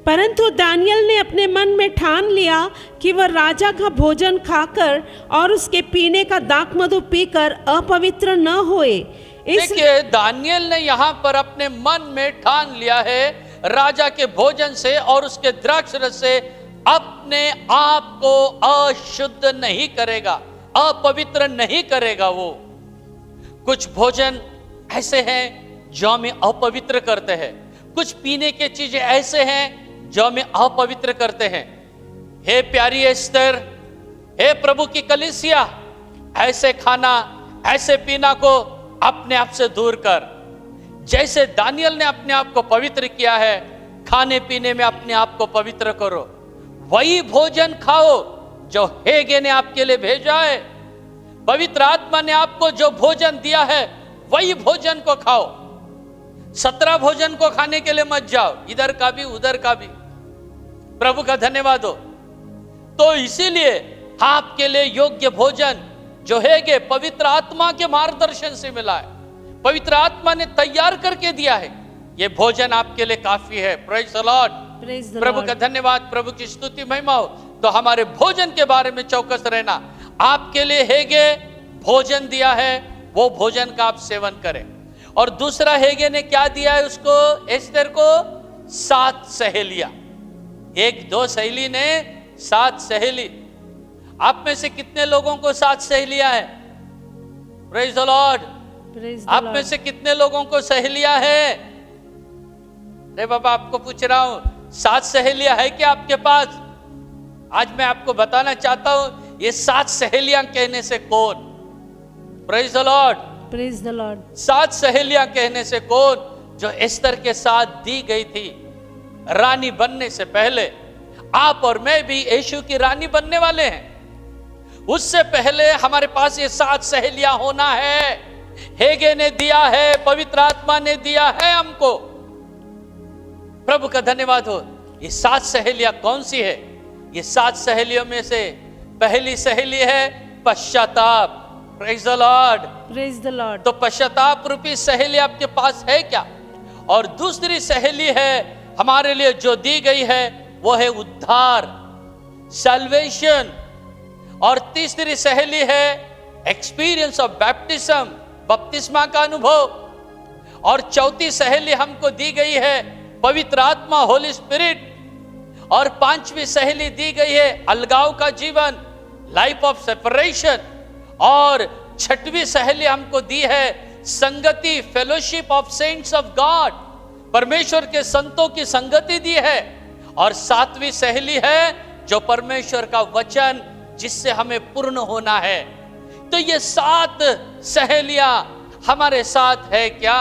[SPEAKER 3] परंतु दानियल ने अपने मन में ठान लिया कि वह राजा का भोजन खाकर और उसके पीने का दाखमधु पीकर अपवित्र न होए।
[SPEAKER 1] देखिए, दानियल ने यहां पर अपने मन में ठान लिया है राजा के भोजन से और उसके द्राक्ष रस से अपने आप को अशुद्ध नहीं करेगा, अपवित्र नहीं करेगा। वो कुछ भोजन ऐसे हैं जो हमें अपवित्र करते हैं, कुछ पीने के चीजें ऐसे हैं जो हमें अपवित्र करते हैं। हे प्यारी एस्तर, हे प्रभु की कलीसिया, ऐसे खाना ऐसे पीना को अपने आप से दूर कर। जैसे दानियल ने अपने आप को पवित्र किया है, खाने पीने में अपने आप को पवित्र करो। वही भोजन खाओ जो हेगे ने आपके लिए भेजा है। पवित्र आत्मा ने आपको जो भोजन दिया है वही भोजन को खाओ। 17 भोजन को खाने के लिए मत जाओ, इधर का भी उधर का भी। प्रभु का धन्यवाद हो। तो इसीलिए आपके लिए योग्य भोजन जो है पवित्र आत्मा के मार्गदर्शन से मिला है, पवित्र आत्मा ने तैयार करके दिया है। ये भोजन आपके लिए काफी है। प्रेज द लॉर्ड, प्रभु का धन्यवाद, प्रभु की स्तुति महिमा हो। तो हमारे भोजन के बारे में चौकस रहना। आपके लिए हेगे भोजन दिया है, वो भोजन का आप सेवन करें। और दूसरा हेगे ने क्या दिया है उसको, एस्तर को 7 सहेलियां। 1-2 सहेली ने 7 सहेली। आप में से कितने लोगों को 7 सहेलियां हैं? Praise the Lord. आप में से कितने लोगों को सहेलियां हैं? अरे बाबा, आपको पूछ रहा हूं, 7 सहेलियां है क्या आपके पास? आज मैं आपको बताना चाहता हूं, ये 7 सहेलियां कहने से कौन? Praise the lord,
[SPEAKER 3] praise the Lord.
[SPEAKER 1] 7 सहेलियां कहने से कौन? जो एस्तर के साथ दी गई थी रानी बनने से पहले। आप और मैं भी यीशु की रानी बनने वाले हैं। उससे पहले हमारे पास ये 7 सहेलियां होना है। हेगे ने दिया है, पवित्र आत्मा ने दिया है हमको। प्रभु का धन्यवाद हो। ये 7 सहेलियां कौन सी है? ये 7 सहेलियों में से पहली सहेली है पश्चाताप। Praise the lord,
[SPEAKER 3] praise the Lord.
[SPEAKER 1] तो पश्चाताप रूपी सहेली आपके पास है क्या? और दूसरी सहेली है हमारे लिए जो दी गई है, वो है उद्धार, सैल्वेशन। और तीसरी सहेली है एक्सपीरियंस ऑफ बैप्टिज्म, बपतिस्मा का अनुभव। और चौथी सहेली हमको दी गई है पवित्र आत्मा, होली स्पिरिट। और 5वीं सहेली दी गई है अलगाव का जीवन, लाइफ ऑफ सेपरेशन। और 6वीं सहेली हमको दी है संगति, fellowship of cents of God, परमेश्वर के संतों की संगति दी है। और 7वीं सहेली है जो परमेश्वर का वचन, जिससे हमें पूर्ण होना है। तो ये 7 सहेलियां हमारे साथ है क्या?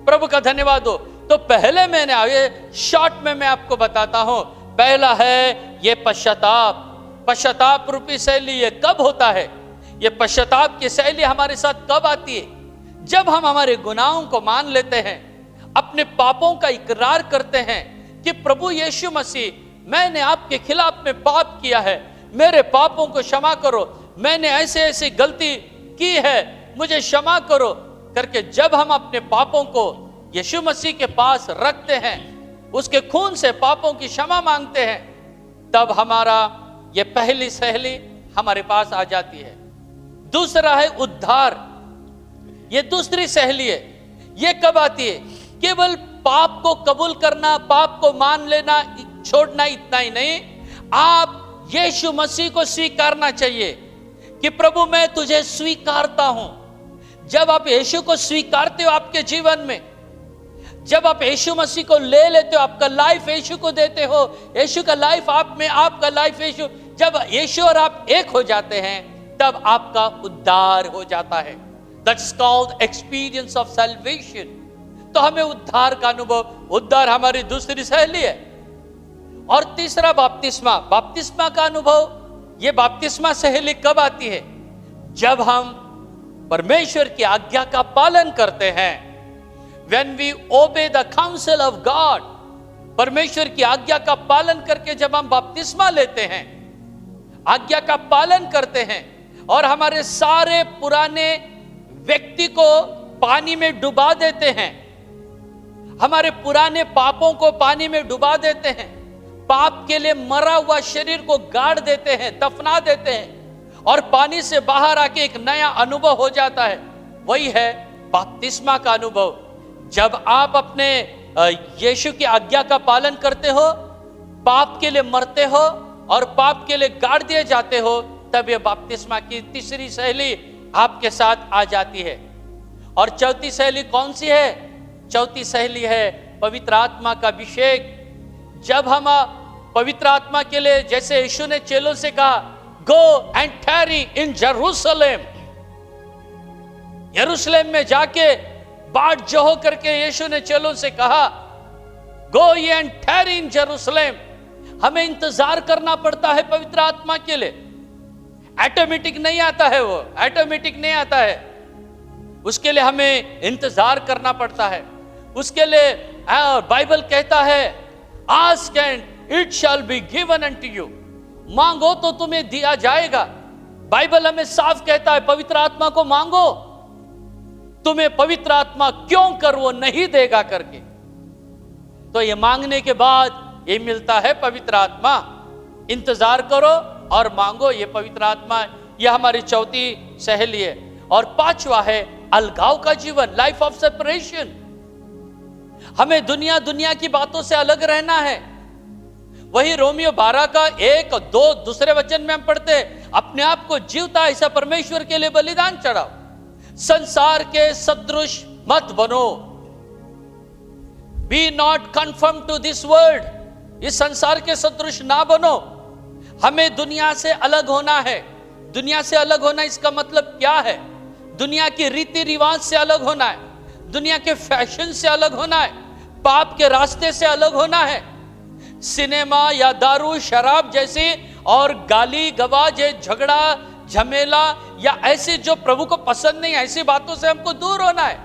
[SPEAKER 1] प्रभु का धन्यवाद हो। तो पहले मैंने आगे शॉर्ट में मैं आपको बताता हूं। पहला है ये पश्चाताप। पश्चाताप रूपी शैली ये कब होता है? ये पश्चाताप की शैली हमारे साथ कब आती है? जब हम हमारे गुनाहों को मान लेते हैं, अपने पापों का इकरार करते हैं कि प्रभु यीशु मसीह, मैंने आपके खिलाफ में पाप किया है, मेरे पापों को क्षमा करो, मैंने ऐसे ऐसी गलती की है, मुझे क्षमा करो करके जब हम अपने पापों को यीशु मसीह के पास रखते हैं, उसके खून से पापों की क्षमा मांगते हैं, तब हमारा ये पहली सहेली हमारे पास आ जाती है। दूसरा है उद्धार। ये दूसरी सहेली है। ये कब आती है? केवल पाप को कबूल करना, पाप को मान लेना, छोड़ना, इतना ही नहीं, आप यीशु मसीह को स्वीकारना चाहिए कि प्रभु मैं तुझे स्वीकारता हूं। जब आप यीशु को स्वीकारते हो आपके जीवन में, जब आप यीशु मसीह को ले लेते हो, आपका लाइफ यीशु को देते हो, यीशु का लाइफ आप में, आपका लाइफ यीशु, जब यीशु और आप एक हो जाते हैं, तब आपका उद्धार हो जाता है। That's called experience of salvation. तो हमें उद्धार का अनुभव, उद्धार हमारी दूसरी सहेली है। और तीसरा बपतिस्मा। बपतिस्मा का अनुभव, ये बपतिस्मा सहेली कब आती है? जब हम परमेश्वर की आज्ञा का पालन करते हैं। When we obey the counsel of God, परमेश्वर की आज्ञा का पालन करके जब हम बपतिस्मा लेते हैं, आज्ञा का पालन करते हैं और हमारे सारे पुराने व्यक्ति को पानी में डुबा देते हैं, हमारे पुराने पापों को पानी में डुबा देते हैं, पाप के लिए मरा हुआ शरीर को गाड़ देते हैं, दफना देते हैं और पानी से बाहर आके एक नया अनुभव हो जाता है। वही है बपतिस्मा का अनुभव। जब आप अपने यीशु की आज्ञा का पालन करते हो, पाप के लिए मरते हो और पाप के लिए गाड़ दिए जाते हो, तब ये बपतिस्मा की तीसरी सहेली आपके साथ आ जाती है। और चौथी सहेली कौन सी है? चौथी सहेली है पवित्र आत्मा का अभिषेक। जब हम पवित्र आत्मा के लिए, जैसे यीशु ने चेलों से कहा, गो एंड टैरी इन जेरूशलेम, यरूशलेम में जाके बाट जोहो करके यीशु ने चेलों से कहा, गो ये एंड टैरी इन जेरूशलेम। हमें इंतजार करना पड़ता है पवित्र आत्मा के लिए। ऑटोमेटिक नहीं आता है, वो ऑटोमेटिक नहीं आता है, उसके लिए हमें इंतजार करना पड़ता है। उसके लिए बाइबल कहता है, ask and it shall be given unto you, मांगो तो तुम्हें दिया जाएगा। बाइबल हमें साफ कहता है पवित्र आत्मा को मांगो, तुम्हें पवित्र आत्मा क्यों कर वो नहीं देगा करके। तो ये मांगने के बाद ये मिलता है पवित्र आत्मा। इंतजार करो और मांगो ये पवित्र आत्मा। ये हमारी चौथी सहेली है। और पांचवा है अलगाव का जीवन, लाइफ ऑफ सेपरेशन। हमें दुनिया की बातों से अलग रहना है। वही रोमियो 12 का 1 और 2 दूसरे वचन में हम पढ़ते हैं, अपने आप को जीवता ऐसा परमेश्वर के लिए बलिदान चढ़ाओ, संसार के सदृश मत बनो, be not conform to this world, इस संसार के सदृश ना बनो। हमें दुनिया से अलग होना है। दुनिया से अलग होना इसका मतलब क्या है? दुनिया की रीति रिवाज से अलग होना है, दुनिया के फैशन से अलग होना है, पाप के रास्ते से अलग होना है। सिनेमा या दारू शराब जैसी और गाली गवाज, झगड़ा झमेला या ऐसे जो प्रभु को पसंद नहीं, ऐसी बातों से हमको दूर होना है।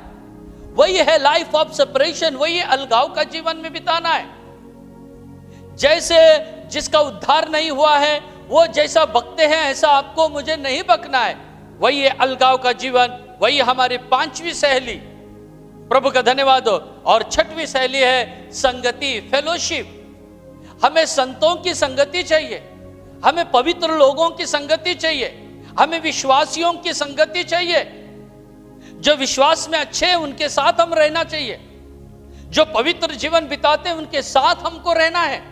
[SPEAKER 1] वही है लाइफ ऑफ सेपरेशन, वही अलगाव का जीवन में बिताना है। जैसे जिसका उद्धार नहीं हुआ है वो जैसा बकते हैं ऐसा आपको मुझे नहीं बकना है। वही है अलगाव का जीवन। वही हमारी पांचवी सहेली, प्रभु का धन्यवाद हो। और छठवीं सहेली है संगति, फेलोशिप। हमें संतों की संगति चाहिए, हमें पवित्र लोगों की संगति चाहिए, हमें विश्वासियों की संगति चाहिए। जो विश्वास में अच्छे हैं उनके साथ हम रहना चाहिए, जो पवित्र जीवन बिताते हैं उनके साथ हमको रहना है,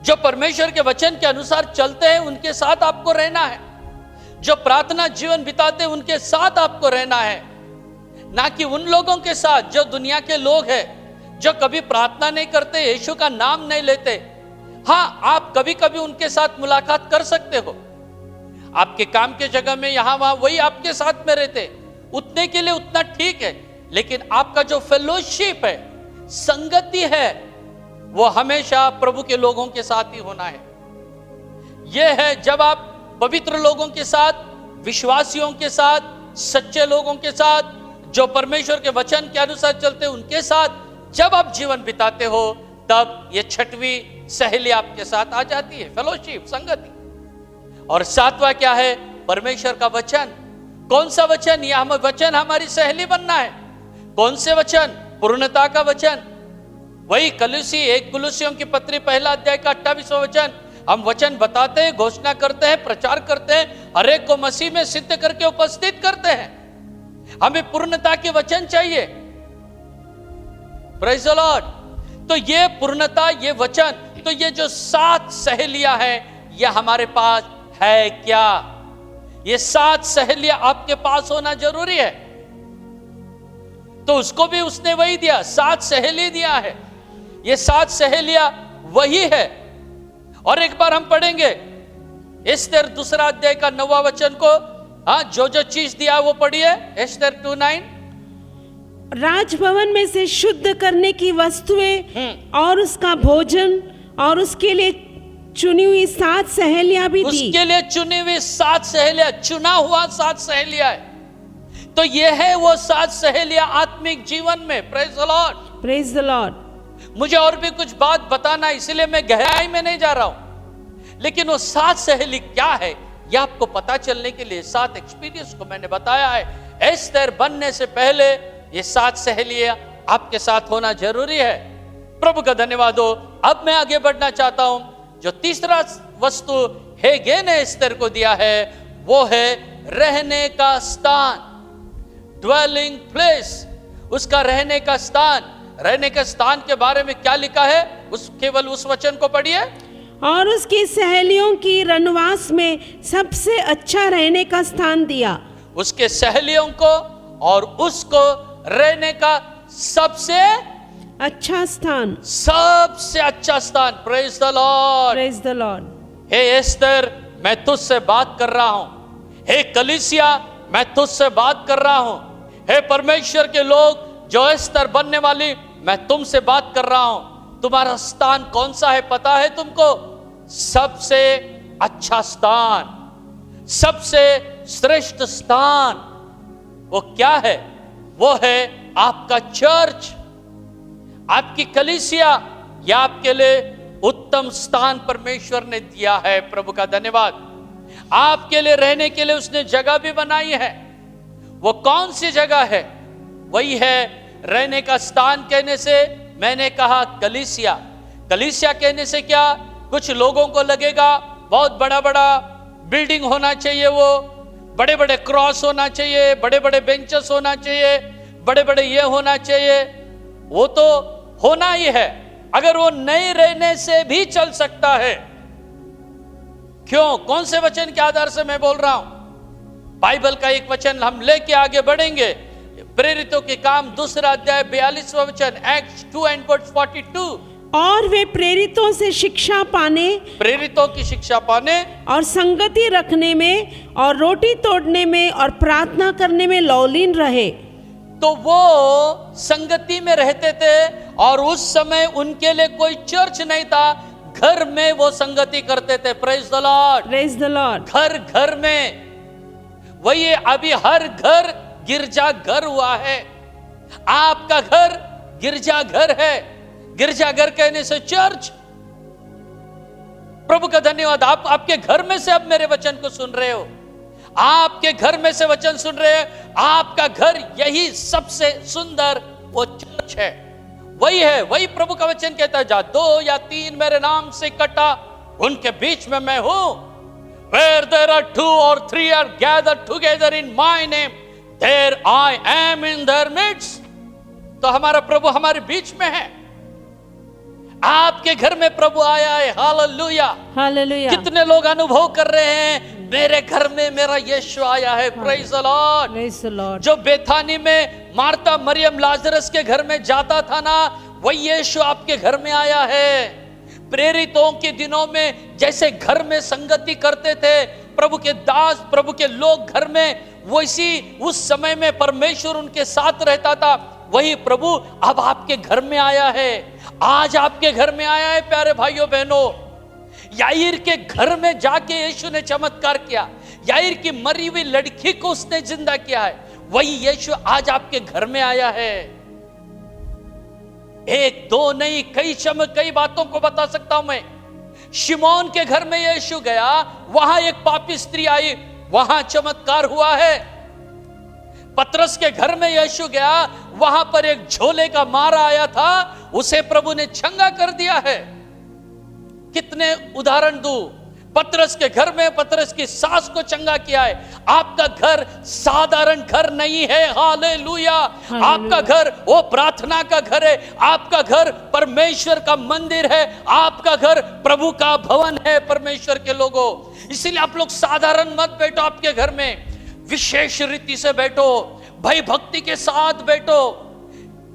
[SPEAKER 1] जो परमेश्वर के वचन के अनुसार चलते हैं उनके साथ आपको रहना है, जो प्रार्थना जीवन बिताते हैं उनके साथ आपको रहना है, ना कि उन लोगों के साथ जो दुनिया के लोग हैं, जो कभी प्रार्थना नहीं करते, यीशु का नाम नहीं लेते। हाँ, आप कभी कभी उनके साथ मुलाकात कर सकते हो, आपके काम के जगह में यहां वहां, वही आपके साथ में रहते, उतने के लिए उतना ठीक है। लेकिन आपका जो फेलोशिप है, संगति है, वो हमेशा प्रभु के लोगों के साथ ही होना है। यह है जब आप पवित्र लोगों के साथ, विश्वासियों के साथ, सच्चे लोगों के साथ, जो परमेश्वर के वचन के अनुसार चलते हैं उनके साथ जब आप जीवन बिताते हो, तब ये छठवीं सहेली आपके साथ आ जाती है, फेलोशिप, संगति। और सातवां क्या है? परमेश्वर का वचन। कौन सा वचन? यह हम वचन हमारी सहेली बनना है। कौन से वचन? पूर्णता का वचन। वही कुलुसियों की पत्री 1 अध्याय का 28वां वचन। हम वचन बताते हैं, घोषणा करते हैं, प्रचार करते हैं, हर एक को मसीह में सिद्ध करके उपस्थित करते हैं। हमें पूर्णता के वचन चाहिए। Praise the Lord. तो ये पूर्णता, ये वचन, तो ये जो 7 सहेलियां हैं, ये हमारे पास है क्या? ये 7 सहेलियां आपके पास होना जरूरी है। तो उसको भी उसने वही दिया, 7 सहेली दिया है। ये 7 सहेलियां वही है। और एक बार हम पढ़ेंगे एस्तेर 2 अध्याय का 9वां वचन को। हाँ, जो चीज दिया वो पढ़िए, एस्तेर 2:9।
[SPEAKER 3] राजभवन में से शुद्ध करने की वस्तुएं और उसका भोजन और उसके लिए चुनी हुई 7 सहेलियां भी दी।
[SPEAKER 1] उसके लिए चुनी हुई 7 सहेलियां, चुना हुआ 7 सहेलियां है। तो ये है वो 7 सहेलियां आत्मिक जीवन में। Praise the lord,
[SPEAKER 3] praise the Lord.
[SPEAKER 1] मुझे और भी कुछ बात बताना, इसलिए मैं गहराई में नहीं जा रहा हूं, लेकिन वो 7 सहेली क्या है ये आपको पता चलने के लिए 7 एक्सपीरियंस को मैंने बताया है। एस्तेर बनने से पहले ये 7 सहेलियां आपके साथ होना जरूरी है। प्रभु का धन्यवाद हो। अब मैं आगे बढ़ना चाहता हूं। जो तीसरा वस्तु हेगे ने एस्तेर को दिया है वो है रहने का स्थान, ड्वेलिंग प्लेस, उसका रहने का स्थान। रहने के स्थान के बारे में क्या लिखा है, उस केवल उस वचन को पढ़िए।
[SPEAKER 3] और उसकी सहेलियों की रनवास में सबसे अच्छा रहने का स्थान दिया।
[SPEAKER 1] उसके सहेलियों को और उसको रहने का सबसे
[SPEAKER 3] अच्छा स्थान।
[SPEAKER 1] स्थान। Praise the lord.
[SPEAKER 3] Praise the lord.
[SPEAKER 1] हे एस्तर, मैं तुझसे बात कर रहा हूं। हे कलीसिया, मैं तुझसे बात कर रहा हूं। हे परमेश्वर के लोग जो एस्तर बनने वाली, मैं तुमसे बात कर रहा हूं। तुम्हारा स्थान कौन सा है पता है तुमको? सबसे अच्छा स्थान, सबसे श्रेष्ठ स्थान। वो क्या है? वो है आपका चर्च, आपकी कलीसिया। यह आपके लिए उत्तम स्थान परमेश्वर ने दिया है। प्रभु का धन्यवाद। आपके लिए रहने के लिए उसने जगह भी बनाई है। वो कौन सी जगह है? वही है रहने का स्थान। कहने से मैंने कहा कलीसिया। कलीसिया कहने से क्या, कुछ लोगों को लगेगा बहुत बड़ा बड़ा बिल्डिंग होना चाहिए, वो बड़े बड़े क्रॉस होना चाहिए, बड़े बड़े बेंचेस होना चाहिए, बड़े बड़े ये होना चाहिए। वो तो होना ही है, अगर वो नहीं रहने से भी चल सकता है। क्यों? कौन से वचन के आधार से मैं बोल रहा हूं? बाइबल का एक वचन हम लेके आगे बढ़ेंगे। प्रेरितों के काम 2 अध्याय 42वां वचन, एक्ट्स 2:42।
[SPEAKER 3] और वे प्रेरितों से शिक्षा पाने,
[SPEAKER 1] प्रेरितों की शिक्षा पाने
[SPEAKER 3] और संगति रखने में और रोटी तोड़ने में और प्रार्थना करने में लौलीन रहे।
[SPEAKER 1] तो वो संगति में रहते थे और उस समय उनके लिए कोई चर्च नहीं था, घर में वो संगति करते थे। Praise the lord.
[SPEAKER 3] Praise the Lord.
[SPEAKER 1] घर घर में। वही अभी हर घर गिरजा घर हुआ है। आपका घर गिरजा घर है। गिरजा घर कहने से चर्च। प्रभु का धन्यवाद। आप आपके घर में से अब मेरे वचन को सुन रहे हो, आपके घर में से वचन सुन रहे हैं। आपका घर यही सबसे सुंदर वो चर्च है। वही है, वही प्रभु का वचन कहता है, जहां 2 या 3 मेरे नाम से इकट्ठा, उनके बीच में मैं हूं। Where there are 2 or 3 are gathered together in my name, there I am in their midst। तो हमारा प्रभु हमारे बीच में है। आपके घर में प्रभु आया है। Hallelujah,
[SPEAKER 3] hallelujah.
[SPEAKER 1] कितने लोग अनुभव कर रहे हैं, मेरे घर में मेरा यीशु आया है। Praise the lord.
[SPEAKER 3] Praise the Lord.
[SPEAKER 1] जो बेथानी में मार्ता मरियम लाजरस के घर में जाता था ना, वही यीशु आपके घर में आया है। प्रेरितों के दिनों में जैसे घर में संगति करते थे प्रभु के दास, प्रभु के लोग घर में, वैसी उस समय में परमेश्वर उनके साथ रहता था। वही प्रभु अब आपके घर में आया है। आज आपके घर में आया है। प्यारे भाइयों बहनों, याईर के घर में जाके यीशु ने चमत्कार किया। याईर की मरी हुई लड़की को उसने जिंदा किया है। वही यीशु आज आपके घर में आया है। 1 2 नहीं, कई बातों को बता सकता हूं मैं। शिमोन के घर में यीशु गया, वहां एक पापी स्त्री आई, वहां चमत्कार हुआ है। पतरस के घर में यीशु गया, वहां पर एक झोले का मारा आया था, उसे प्रभु ने चंगा कर दिया है। कितने उदाहरण दूं। पतरस के घर में पतरस की सास को चंगा किया है। आपका घर साधारण घर नहीं है। हालेलुया। आपका घर वो प्रार्थना का घर है। आपका घर परमेश्वर का मंदिर है। आपका घर प्रभु का भवन है परमेश्वर के लोगों। इसीलिए आप लोग साधारण मत बैठो, आपके घर में विशेष रीति से बैठो, भय भक्ति के साथ बैठो,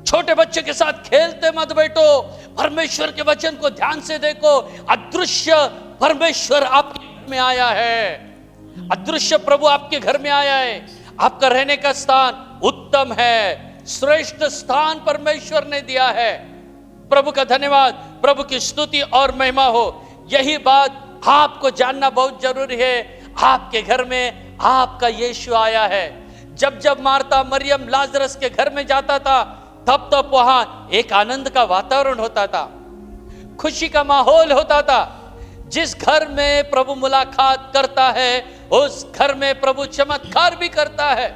[SPEAKER 1] छोटे बच्चे के साथ खेलते मत बैठो, परमेश्वर के वचन को ध्यान से देखो। अदृश्य परमेश्वर आपके घर में आया है। अदृश्य प्रभु आपके घर में आया है। आपका रहने का स्थान उत्तम है, श्रेष्ठ स्थान परमेश्वर ने दिया है। प्रभु का धन्यवाद, प्रभु की स्तुति और महिमा हो। यही बात आपको जानना बहुत जरूरी है। आपके घर में आपका यीशु आया है। जब जब मार्ता मरियम लाजरस के घर में जाता था, तब तब वहां एक आनंद का वातावरण होता था, खुशी का माहौल होता था। जिस घर में प्रभु मुलाकात करता है, उस घर में प्रभु चमत्कार भी करता है।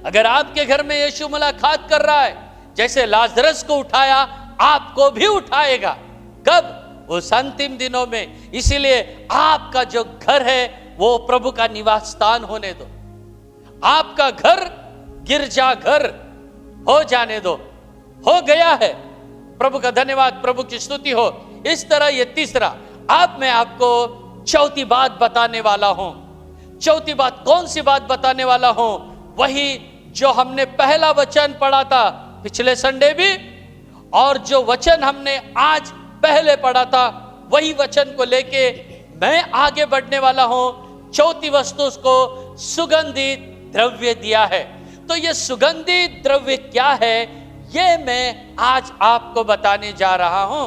[SPEAKER 1] अगर आपके घर में यीशु मुलाकात कर रहा है, जैसे लाजरस को उठाया, आपको भी उठाएगा। कब? उस अंतिम दिनों में। इसीलिए आपका जो घर है वो प्रभु का निवास स्थान होने दो। आपका घर गिरजा घर हो जाने दो। हो गया है। प्रभु का धन्यवाद, प्रभु की स्तुति हो। इस तरह ये तीसरा, अब मैं आपको चौथी बात बताने वाला हूं। चौथी बात, कौन सी बात बताने वाला हूं? वही जो हमने पहला वचन पढ़ा था पिछले संडे भी, और जो वचन हमने आज पहले पढ़ा था, वही वचन को लेके मैं आगे बढ़ने वाला हूं। चौथी वस्तु को सुगंधित द्रव्य दिया है। तो ये सुगंधित द्रव्य क्या है, ये मैं आज आपको बताने जा रहा हूं,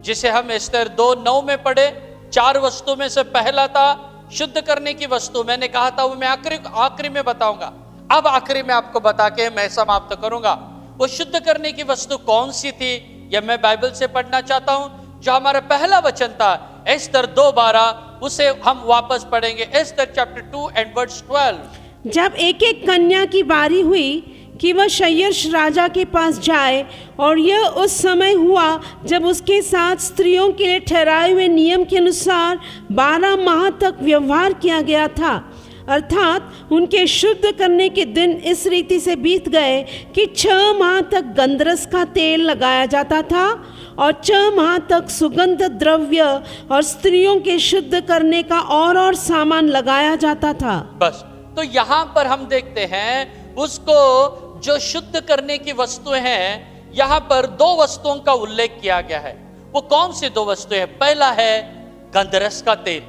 [SPEAKER 1] जिसे हम एस्तर 2:9 में पढ़े। 4 वस्तु में से पहला था शुद्ध करने की वस्तु। मैंने कहा था वो मैं आखिरी में बताऊंगा। अब आखिरी में आपको बता के मैं समाप्त करूंगा। वो शुद्ध करने की वस्तु कौन सी थी, यह मैं बाइबल से पढ़ना चाहता हूं। जो हमारा पहला वचन था एस्तर 2:12, उसे हम वापस पढ़ेंगे। Esther chapter 2 and verse 12।
[SPEAKER 3] जब एक एक कन्या की बारी हुई कि वह शय्यर्ष राजा के पास जाए, और यह उस समय हुआ जब उसके साथ स्त्रियों के लिए ठहराए हुए नियम के अनुसार 12 माह तक व्यवहार किया गया था, अर्थात उनके शुद्ध करने के दिन इस रीति से बीत गए कि 6 माह तक गंधरस का तेल लगाया जाता था और 6 माह तक सुगंध द्रव्य और स्त्रियों के शुद्ध करने का और सामान लगाया जाता था।
[SPEAKER 1] बस, तो यहां पर हम देखते हैं उसको जो शुद्ध करने की वस्तुएं हैं, यहां पर 2 वस्तुओं का उल्लेख किया गया है। वो कौन सी 2 वस्तुएं हैं? पहला है गंधरस का तेल,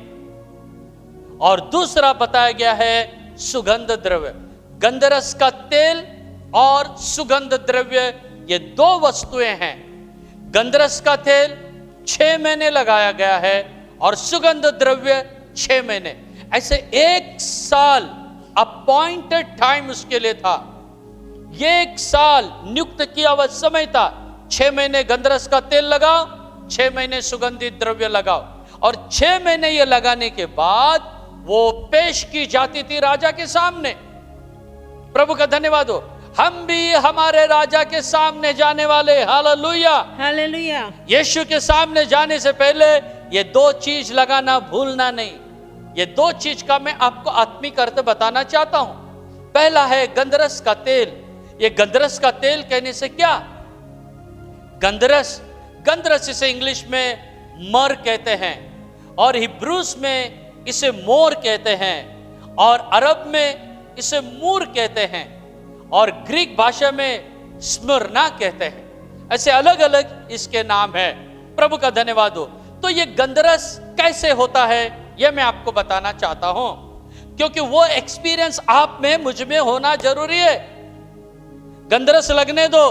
[SPEAKER 1] और दूसरा बताया गया है सुगंध द्रव्य। गंधरस का तेल और सुगंध द्रव्य, ये 2 वस्तुएं हैं। गंधरस का तेल 6 महीने लगाया गया है और सुगंध द्रव्य 6 महीने। ऐसे 1 साल अपॉइंटेड टाइम उसके लिए था। ये 1 साल नियुक्त किया हुआ समय था। 6 महीने गंधरस का तेल लगाओ, 6 महीने सुगंधित द्रव्य लगाओ, और 6 महीने ये लगाने के बाद वो पेश की जाती थी राजा के सामने। प्रभु का धन्यवाद हो। हम भी हमारे राजा के सामने जाने वाले। Hallelujah,
[SPEAKER 3] hallelujah.
[SPEAKER 1] यीशु के सामने जाने से पहले ये 2 चीज लगाना भूलना नहीं। ये 2 चीज का मैं आपको आत्मिक अर्थ बताना चाहता हूं। पहला है गंधरस का तेल। ये गंधरस का तेल कहने से क्या, गंधरस इसे इंग्लिश में मर कहते हैं, और हिब्रूस में इसे मोर कहते हैं, और अरब में इसे मूर कहते हैं, और ग्रीक भाषा में स्मिर्ना कहते हैं। ऐसे अलग अलग इसके नाम है। प्रभु का धन्यवाद हो। तो ये गंधरस कैसे होता है, यह मैं आपको बताना चाहता हूं, क्योंकि वो एक्सपीरियंस आप में, मुझ में होना जरूरी है। गंधरस लगने दो।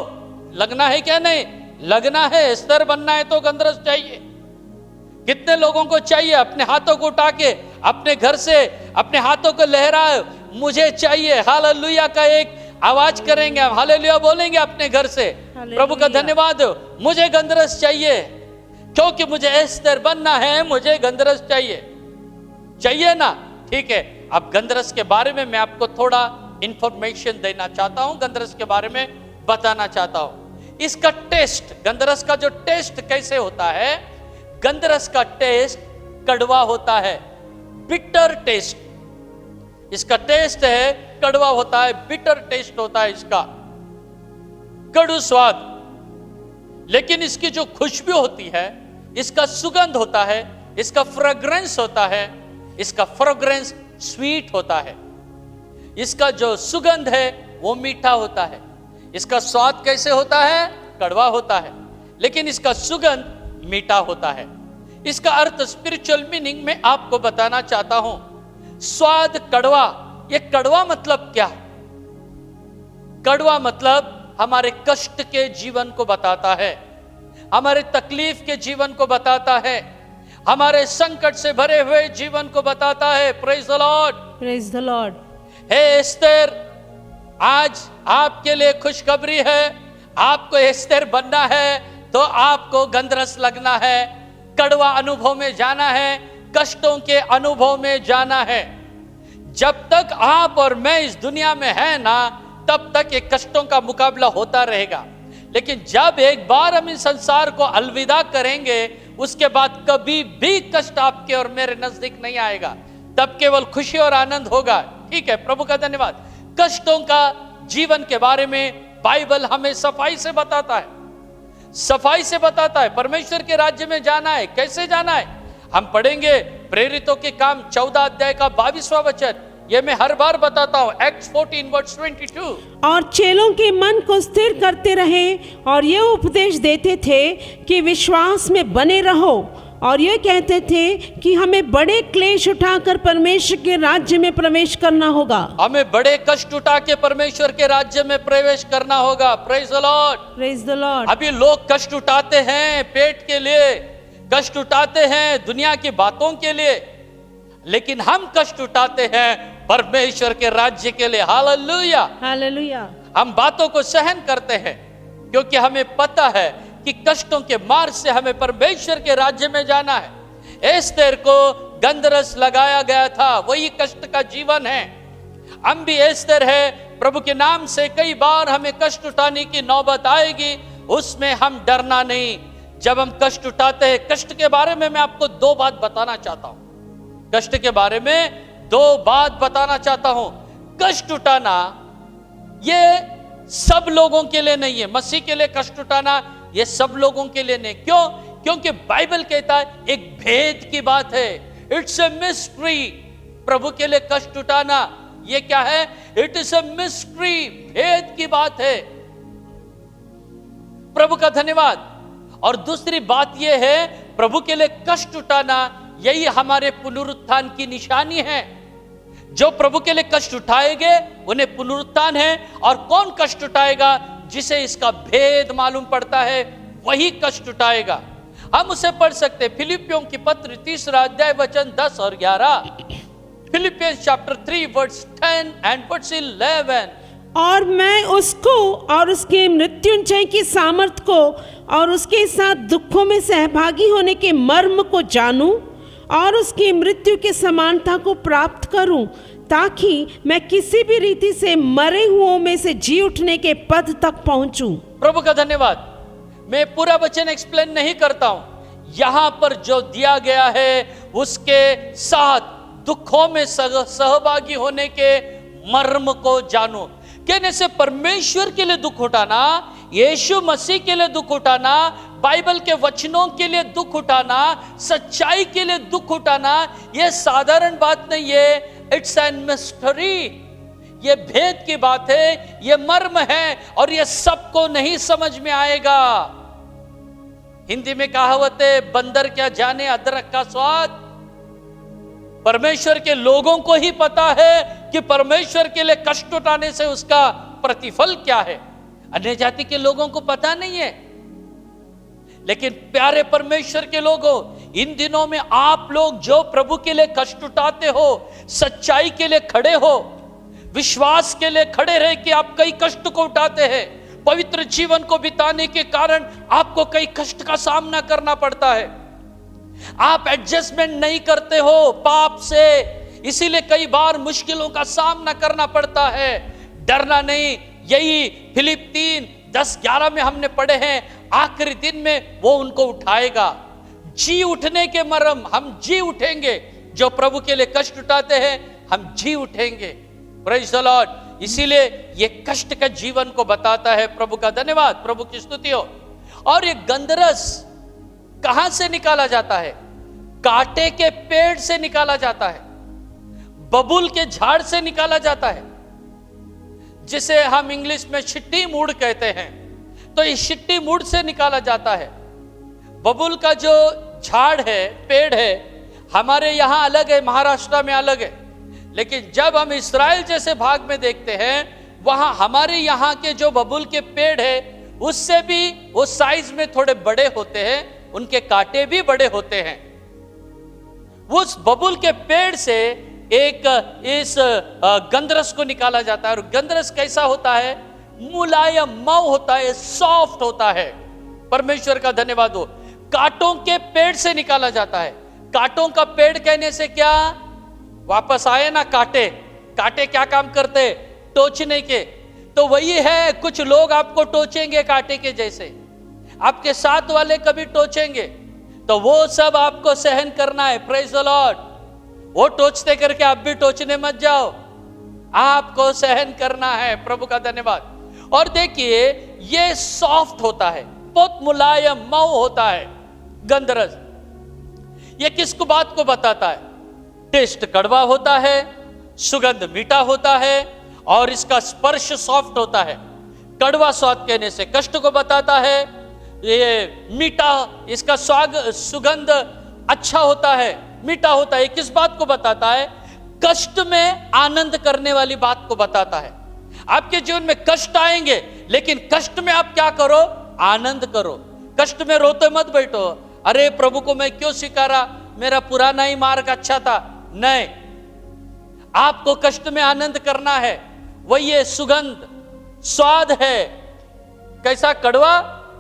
[SPEAKER 1] लगना है क्या? नहीं लगना है। एस्तर बनना है तो गंधरस चाहिए। कितने लोगों को चाहिए? अपने हाथों को उठा के अपने घर से अपने हाथों को लहराए, मुझे चाहिए। हालेलुया का एक आवाज करेंगे हम, हालेलुया बोलेंगे अपने घर से। प्रभु का धन्यवाद, मुझे गंधरस चाहिए, क्योंकि मुझे एस्तर बनना है। मुझे गंधरस चाहिए ना? ठीक है। अब गंधरस के बारे में मैं आपको थोड़ा इंफॉर्मेशन देना चाहता हूं, गंधरस के बारे में बताना चाहता हूं। इसका टेस्ट, गंधरस का जो टेस्ट कैसे होता है, गंधरस का टेस्ट कड़वा होता है, बिटर टेस्ट। इसका टेस्ट है कड़वा होता है, बिटर टेस्ट होता है इसका, कड़ू स्वाद। लेकिन इसकी जो खुशबू होती है, इसका सुगंध होता है, इसका फ्रेग्रेंस होता है, इसका फ्रेग्रेंस स्वीट होता है। इसका जो सुगंध है वो मीठा होता है। इसका स्वाद कैसे होता है? कड़वा होता है, लेकिन इसका सुगंध मीठा होता है। इसका अर्थ स्पिरिचुअल मीनिंग में आपको बताना चाहता हूं। स्वाद कड़वा, ये कड़वा मतलब क्या? कड़वा मतलब हमारे कष्ट के जीवन को बताता है, हमारे तकलीफ के जीवन को बताता है, हमारे संकट से भरे हुए जीवन को बताता है। Praise the lord,
[SPEAKER 3] praise the lord.
[SPEAKER 1] हे एस्तर, आज आपके लिए खुशखबरी है। आपको एस्तर बनना है तो आपको गंधरस लगना है, कड़वा अनुभव में जाना है, कष्टों के अनुभव में जाना है। जब तक आप और मैं इस दुनिया में है ना, तब तक ये कष्टों का मुकाबला होता रहेगा। लेकिन जब एक बार हम इस संसार को अलविदा करेंगे, उसके बाद कभी भी कष्ट आपके और मेरे नजदीक नहीं आएगा। तब केवल खुशी और आनंद होगा। ठीक है, प्रभु का धन्यवाद। कष्टों का जीवन के बारे में बाइबल हमें सफाई से बताता है, सफाई से बताता है परमेश्वर के राज्य में जाना है। कैसे जाना है हम पढ़ेंगे प्रेरितों के काम 14 अध्याय का 22वां वचन। ये मैं हर बार बताता हूं, Acts 14:22।
[SPEAKER 3] और चेलों के मन को स्थिर करते रहे और ये उपदेश देते थे कि विश्वास में बने रहो, और ये कहते थे कि हमें बड़े क्लेश उठाकर परमेश्वर के राज्य में प्रवेश करना होगा।
[SPEAKER 1] हमें बड़े कष्ट उठा के परमेश्वर के राज्य में प्रवेश करना होगा। Praise the lord,
[SPEAKER 3] praise the Lord.
[SPEAKER 1] अभी लोग कष्ट उठाते हैं पेट के लिए, कष्ट उठाते हैं दुनिया की बातों के लिए, लेकिन हम कष्ट उठाते हैं परमेश्वर के राज्य के लिए। Hallelujah,
[SPEAKER 3] hallelujah.
[SPEAKER 1] हम बातों को सहन करते हैं क्योंकि हमें पता है कि कष्टों के मार्ग से हमें परमेश्वर के राज्य में जाना है। एस्तेर को गंधरस लगाया गया था, वही कष्ट का जीवन है। हम भी एस्तेर है, प्रभु के नाम से कई बार हमें कष्ट उठाने की नौबत आएगी, उसमें हम डरना नहीं। जब हम कष्ट उठाते हैं, कष्ट के बारे में मैं आपको 2 बात बताना चाहता हूं। कष्ट के बारे में 2 बात बताना चाहता हूं। कष्ट उठाना ये सब लोगों के लिए नहीं है। मसीह के लिए कष्ट उठाना ये सब लोगों के लिए नहीं। क्यों? क्योंकि बाइबल कहता है एक भेद की बात है, इट्स ए मिस्ट्री। प्रभु के लिए कष्ट उठाना ये क्या है? इट इज ए मिस्ट्री, भेद की बात है। प्रभु का धन्यवाद। और दूसरी बात यह है, प्रभु के लिए कष्ट उठाना यही हमारे पुनरुत्थान की निशानी है। जो प्रभु के लिए कष्ट उठाएंगे उन्हें पुनरुत्थान है। और कौन कष्ट उठाएगा? जिसे इसका भेद मालूम पड़ता है वही कष्ट उठाएगा। हम उसे पढ़ सकते हैं, फिलिपियों की पत्र 3 अध्याय वचन 10 और 11। Philippians chapter 3 verse 10 and verse 11।
[SPEAKER 3] और मैं उसको और उसके मृत्युंजय की सामर्थ को और उसके साथ दुखों में सहभागी होने के मर्म को जानूं और उसकी मृत्यु की समानता को प्राप्त करूं, ताकि मैं किसी भी रीति से मरे हुओं में से जी उठने के पद तक पहुंचूं। प्रभु
[SPEAKER 1] का धन्यवाद। मैं पूरा वचन एक्सप्लेन नहीं करता हूं, यहां पर जो दिया गया है उसके साथ दुखों में सहभागी होने के मर्म को जानो। कहने से परमेश्वर के लिए दुख उठाना, यीशु मसीह के लिए दुख उठाना, बाइबल के वचनों के लिए दुख उठाना, सच्चाई के लिए दुख उठाना, यह साधारण बात नहीं है। इट्स एन मिस्टरी, ये भेद की बात है, ये मर्म है और ये सबको नहीं समझ में आएगा। हिंदी में कहावत है, बंदर क्या जाने अदरक का स्वाद। परमेश्वर के लोगों को ही पता है कि परमेश्वर के लिए कष्ट उठाने से उसका प्रतिफल क्या है। अन्य जाति के लोगों को पता नहीं है। लेकिन प्यारे परमेश्वर के लोगों, इन दिनों में आप लोग जो प्रभु के लिए कष्ट उठाते हो, सच्चाई के लिए खड़े हो, विश्वास के लिए खड़े रहे कि आप कई कष्ट को उठाते हैं, पवित्र जीवन को बिताने के कारण आपको कई कष्ट का सामना करना पड़ता है। आप एडजस्टमेंट नहीं करते हो पाप से, इसीलिए कई बार मुश्किलों का सामना करना पड़ता है। डरना नहीं, यही फिलिप 3:10-11 में हमने पढ़े हैं। आखिरी दिन में वो उनको उठाएगा। जी उठने के मर्म, हम जी उठेंगे। जो प्रभु के लिए कष्ट उठाते हैं हम जी उठेंगे। Praise the Lord. इसीलिए ये कष्ट का जीवन को बताता है। प्रभु का धन्यवाद, प्रभु की स्तुति हो। और ये गंधरस कहां से निकाला जाता है? कांटे के पेड़ से निकाला जाता है, बबूल के झाड़ से निकाला जाता है, जिसे हम इंग्लिश में शिट्टी मूड कहते हैं। तो ये शिट्टी मूड से निकाला जाता है। बबूल का जो झाड़ है, पेड़ है, हमारे यहां अलग है, महाराष्ट्र में अलग है। लेकिन जब हम इस्राएल जैसे भाग में देखते हैं, वहां हमारे यहां के जो बबूल के पेड़ है उससे भी वो साइज में थोड़े बड़े होते हैं, उनके कांटे भी बड़े होते हैं। उस बबूल के पेड़ से एक इस गंधरस को निकाला जाता है। और गंधरस कैसा होता है? मुलायम, मऊ होता है, सॉफ्ट होता है। परमेश्वर का धन्यवाद हो। कांटों के पेड़ से निकाला जाता है। कांटों का पेड़ कहने से क्या वापस आए ना? कांटे, कांटे क्या काम करते? टोचने के। तो वही है, कुछ लोग आपको टोचेंगे कांटे के जैसे, आपके साथ वाले कभी टोचेंगे, तो वो सब आपको सहन करना है। Praise the Lord. वो टोचते करके आप भी टोचने मत जाओ, आपको सहन करना है। प्रभु का धन्यवाद। और देखिए ये सॉफ्ट होता है, बहुत मुलायम मऊ होता है गंधरस। ये किसको बात को बताता है? टेस्ट कड़वा होता है, सुगंध मीठा होता है और इसका स्पर्श सॉफ्ट होता है। कड़वा स्वाद कहने से कष्ट को बताता है, ये मीठा इसका सुगंध अच्छा होता है, मीठा होता है। किस बात को बताता है? कष्ट में आनंद करने वाली बात को बताता है। आपके जीवन में कष्ट आएंगे, लेकिन कष्ट में आप क्या करो? आनंद करो। कष्ट में रोते मत बैठो, अरे प्रभु को मैं क्यों स्वीकारा, मेरा पुराना ही मार्ग अच्छा था। नहीं, आपको कष्ट में आनंद करना है। वही ये सुगंध स्वाद है, कैसा कड़वा,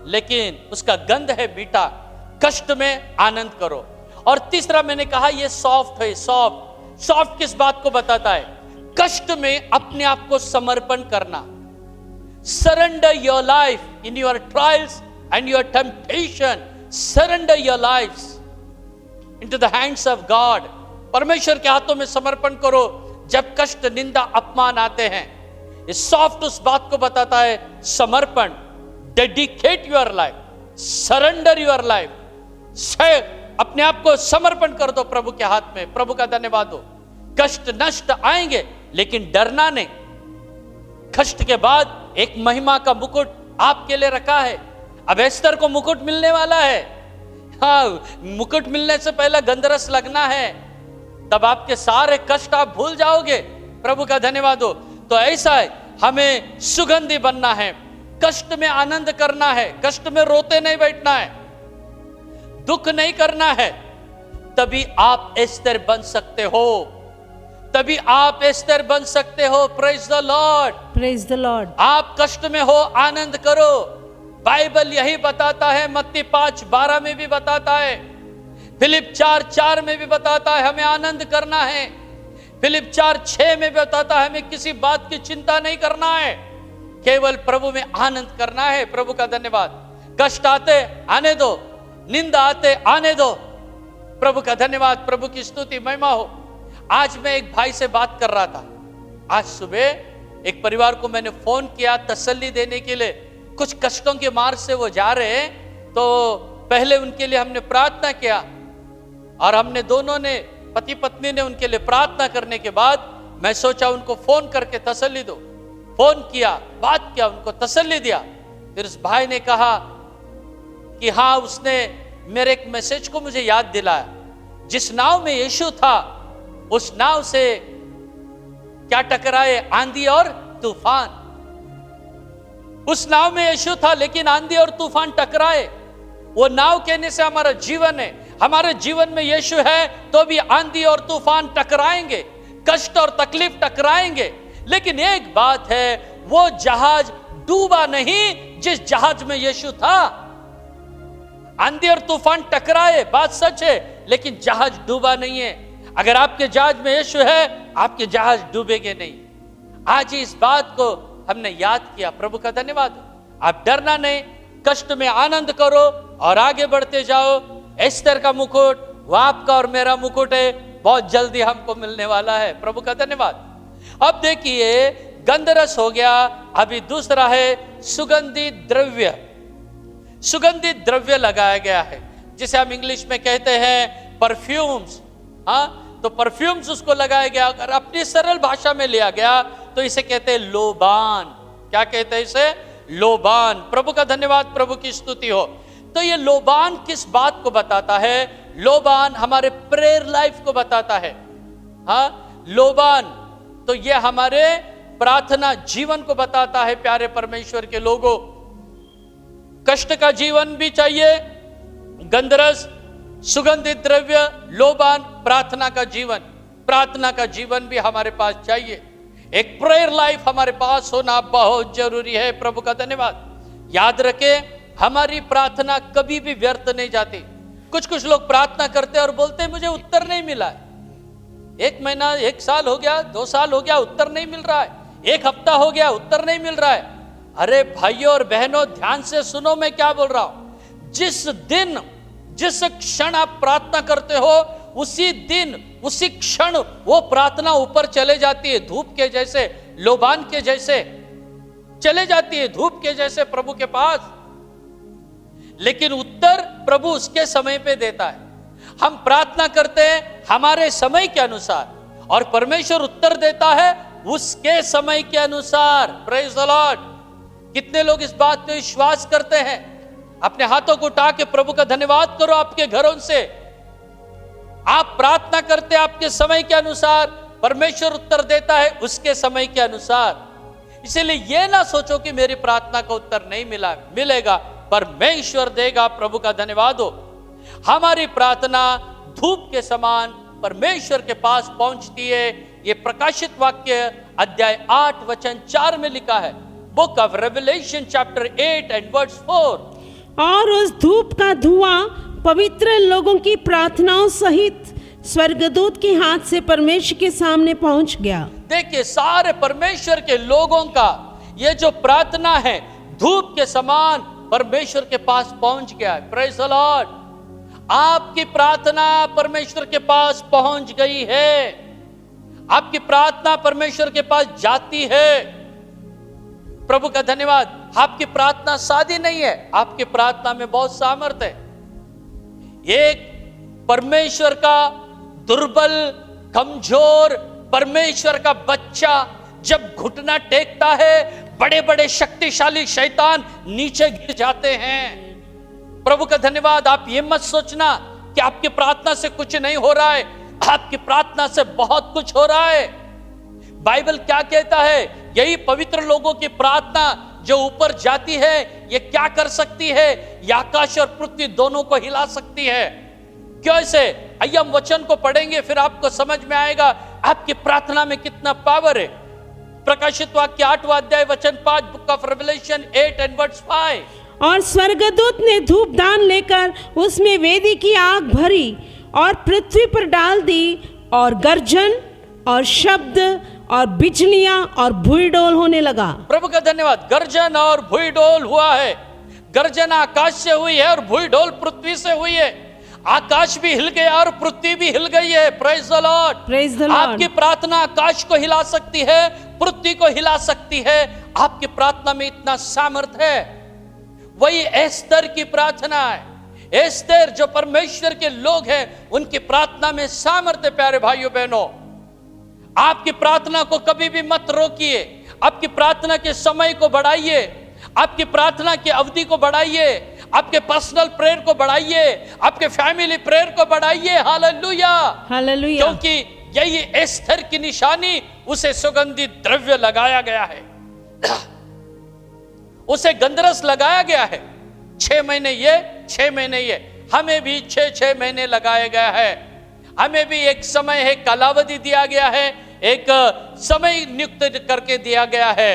[SPEAKER 1] लेकिन उसका गंध है मीठा। कष्ट में आनंद करो। और तीसरा मैंने कहा ये सॉफ्ट है। सॉफ्ट किस बात को बताता है? कष्ट में अपने आप को समर्पण करना। Surrender your life in your trials and your temptation. Surrender your life into the hands of God. परमेश्वर के हाथों में समर्पण करो जब कष्ट, निंदा, अपमान आते हैं। इस सॉफ्ट उस बात को बताता है, समर्पण। Dedicate your life, surrender your life. अपने आप को समर्पण कर दो प्रभु के हाथ में। प्रभु का धन्यवाद हो। कष्ट नष्ट आएंगे, लेकिन डरना नहीं। कष्ट के बाद एक महिमा का मुकुट आपके लिए रखा है। अब एस्तर को मुकुट मिलने वाला है। हाँ, मुकुट मिलने से पहले गंधरस लगना है, तब आपके सारे कष्ट आप भूल जाओगे। प्रभु का धन्यवाद हो। तो ऐसा है, हमें सुगंधी बनना है, कष्ट में आनंद करना है, कष्ट में रोते नहीं बैठना है, दुख नहीं करना है। तभी आप एस्तर बन सकते हो, तभी आप एस्तर बन सकते हो। Praise the lord,
[SPEAKER 3] praise the Lord.
[SPEAKER 1] आप कष्ट में हो, आनंद करो। बाइबल यही बताता है, मत्ती 5:12 में भी बताता है, फिलिप 4:4 में भी बताता है हमें आनंद करना है, फिलिप 4:6 में बताता है हमें किसी बात की चिंता नहीं करना है, केवल प्रभु में आनंद करना है। प्रभु का धन्यवाद। कष्ट आते आने दो, निंदा आते आने दो। प्रभु का धन्यवाद, प्रभु की स्तुति महिमा हो। आज मैं एक भाई से बात कर रहा था। आज सुबह एक परिवार को मैंने फोन किया तसल्ली देने के लिए। कुछ कष्टों के मार्ग से वो जा रहे हैं, तो पहले उनके लिए हमने प्रार्थना किया और हमने दोनों ने, पति पत्नी ने उनके लिए प्रार्थना करने के बाद मैं सोचा उनको फोन करके तसल्ली दो। फोन किया, बात किया, उनको तसल्ली दिया। फिर उस भाई ने कहा कि हाँ, उसने मेरे एक मैसेज को मुझे याद दिलाया। जिस नाव में यीशु था, उस नाव से क्या टकराए? आंधी और तूफान। उस नाव में यीशु था, लेकिन आंधी और तूफान टकराए। वो नाव कहने से हमारा जीवन है। हमारे जीवन में यीशु है तो भी आंधी और तूफान टकराएंगे, कष्ट और तकलीफ टकराएंगे। लेकिन एक बात है, वो जहाज डूबा नहीं जिस जहाज में यीशु था। आंधी और तूफान टकराए, बात सच है, लेकिन जहाज डूबा नहीं है। अगर आपके जहाज में यीशु है, आपके जहाज डूबेंगे नहीं। आज ही इस बात को हमने याद किया। प्रभु का धन्यवाद। आप डरना नहीं, कष्ट में आनंद करो और आगे बढ़ते जाओ। एस्तर का मुकुट वो आपका और मेरा मुकुट है, बहुत जल्दी हमको मिलने वाला है। प्रभु का धन्यवाद। अब देखिए, गंधरस हो गया, अभी दूसरा है सुगंधित द्रव्य। सुगंधित द्रव्य लगाया गया है, जिसे हम इंग्लिश में कहते हैं परफ्यूम्स। हाँ, तो परफ्यूम्स उसको लगाया गया। अगर अपनी सरल भाषा में लिया गया तो इसे कहते हैं लोबान। क्या कहते हैं इसे? लोबान। प्रभु का धन्यवाद, प्रभु की स्तुति हो। तो ये लोबान किस बात को बताता है? लोबान हमारे प्रेयर लाइफ को बताता है। हाँ, लोबान तो ये हमारे प्रार्थना जीवन को बताता है। प्यारे परमेश्वर के लोगों, कष्ट का जीवन भी चाहिए, गंधरस, सुगंधित द्रव्य, लोबान, प्रार्थना का जीवन। प्रार्थना का जीवन भी हमारे पास चाहिए। एक प्रेयर लाइफ हमारे पास होना बहुत जरूरी है। प्रभु का धन्यवाद। याद रखें, हमारी प्रार्थना कभी भी व्यर्थ नहीं जाती। कुछ लोग प्रार्थना करते हैं और बोलते हैं मुझे उत्तर नहीं मिला है। 1 महीना, 1 साल हो गया, 2 साल हो गया, उत्तर नहीं मिल रहा है। 1 हफ्ता हो गया, उत्तर नहीं मिल रहा है। अरे भाइयों और बहनों, ध्यान से सुनो मैं क्या बोल रहा हूं। जिस दिन, जिस क्षण आप प्रार्थना करते हो, उसी दिन, उसी क्षण वो प्रार्थना ऊपर चले जाती है, धूप के जैसे, लोबान के जैसे। चले जाती है धूप के जैसे प्रभु के पास, लेकिन उत्तर प्रभु उसके समय पे देता है। हम प्रार्थना करते हैं हमारे समय के अनुसार और परमेश्वर उत्तर देता है उसके समय के अनुसार। Praise the Lord. कितने लोग इस बात पे विश्वास करते हैं? अपने हाथों को उठा के प्रभु का धन्यवाद करो आपके घरों से। आप प्रार्थना करते हैं आपके समय के अनुसार, परमेश्वर उत्तर देता है उसके समय के अनुसार। इसीलिए यह ना सोचो कि मेरी प्रार्थना का उत्तर नहीं मिलेगा, परमेश्वर देगा। प्रभु का धन्यवाद हो। हमारी प्रार्थना धूप के समान परमेश्वर के पास पहुंचती है। ये प्रकाशित वाक्य अध्याय 8 वचन 4 में लिखा है। Book of Revelation chapter 8 and verse 4।
[SPEAKER 3] और उस धूप का धुआं पवित्र लोगों की प्रार्थनाओं सहित स्वर्गदूत के हाथ से परमेश्वर के सामने पहुंच गया।
[SPEAKER 1] देखिए, सारे परमेश्वर के लोगों का ये जो प्रार्थना है धूप के समान परमेश्वर के पास पहुंच गया है। Praise the Lord. आपकी प्रार्थना परमेश्वर के पास पहुंच गई है। आपकी प्रार्थना परमेश्वर के पास जाती है। प्रभु का धन्यवाद। आपकी प्रार्थना सादी नहीं है, आपकी प्रार्थना में बहुत सामर्थ्य है। एक परमेश्वर का दुर्बल, कमजोर परमेश्वर का बच्चा जब घुटना टेकता है, बड़े बड़े शक्तिशाली शैतान नीचे गिर जाते हैं। प्रभु का धन्यवाद। आप ये मत सोचना कि आपकी प्रार्थना से कुछ नहीं हो रहा है, आपकी प्रार्थना से बहुत कुछ हो रहा है। बाइबल क्या कहता है? यही पवित्र लोगों की प्रार्थना जो ऊपर जाती है, ये क्या कर सकती है? ये आकाश और पृथ्वी दोनों को हिला सकती है। क्यों ऐसे? आइए हम वचन को पढ़ेंगे, फिर आपको समझ में आएगा आपकी प्रार्थना में कितना पावर है। प्रकाशित वाक्य 8वां अध्याय वचन 5, book of Revelation 8 and verse 5।
[SPEAKER 3] और स्वर्गदूत ने धूपदान लेकर उसमें वेदी की आग भरी और पृथ्वी पर डाल दी, और गर्जन और शब्द और बिजलियां और भूईडोल होने लगा।
[SPEAKER 1] प्रभु का धन्यवाद। गर्जन और भूईडोल हुआ है। गर्जन आकाश से हुई है और भूईडोल पृथ्वी से हुई है। आकाश भी हिल गया और पृथ्वी भी हिल गई है। Praise the lord.
[SPEAKER 3] Praise the Lord.
[SPEAKER 1] आपकी प्रार्थना आकाश को हिला सकती है, पृथ्वी को हिला सकती है। आपकी प्रार्थना में इतना सामर्थ्य है। वही एस्तर की प्रार्थना है। एस्तर जो परमेश्वर के लोग हैं, उनकी प्रार्थना में सामर्थ्य। प्यारे भाइयों बहनों, आपकी प्रार्थना को कभी भी मत रोकिए। आपकी प्रार्थना के समय को बढ़ाइए, आपकी प्रार्थना की अवधि को बढ़ाइए, आपके पर्सनल प्रेयर को बढ़ाइए, आपके फैमिली प्रेयर को बढ़ाइए। Hallelujah,
[SPEAKER 3] hallelujah.
[SPEAKER 1] क्योंकि यही एस्तर की निशानी, उसे सुगंधित द्रव्य लगाया गया है, उसे गंधरस लगाया गया है। 6 महीने ये, 6 महीने ये, हमें भी 6 महीने लगाया गया है। हमें भी एक समय है, कालावधि दिया गया है, एक समय नियुक्त करके दिया गया है।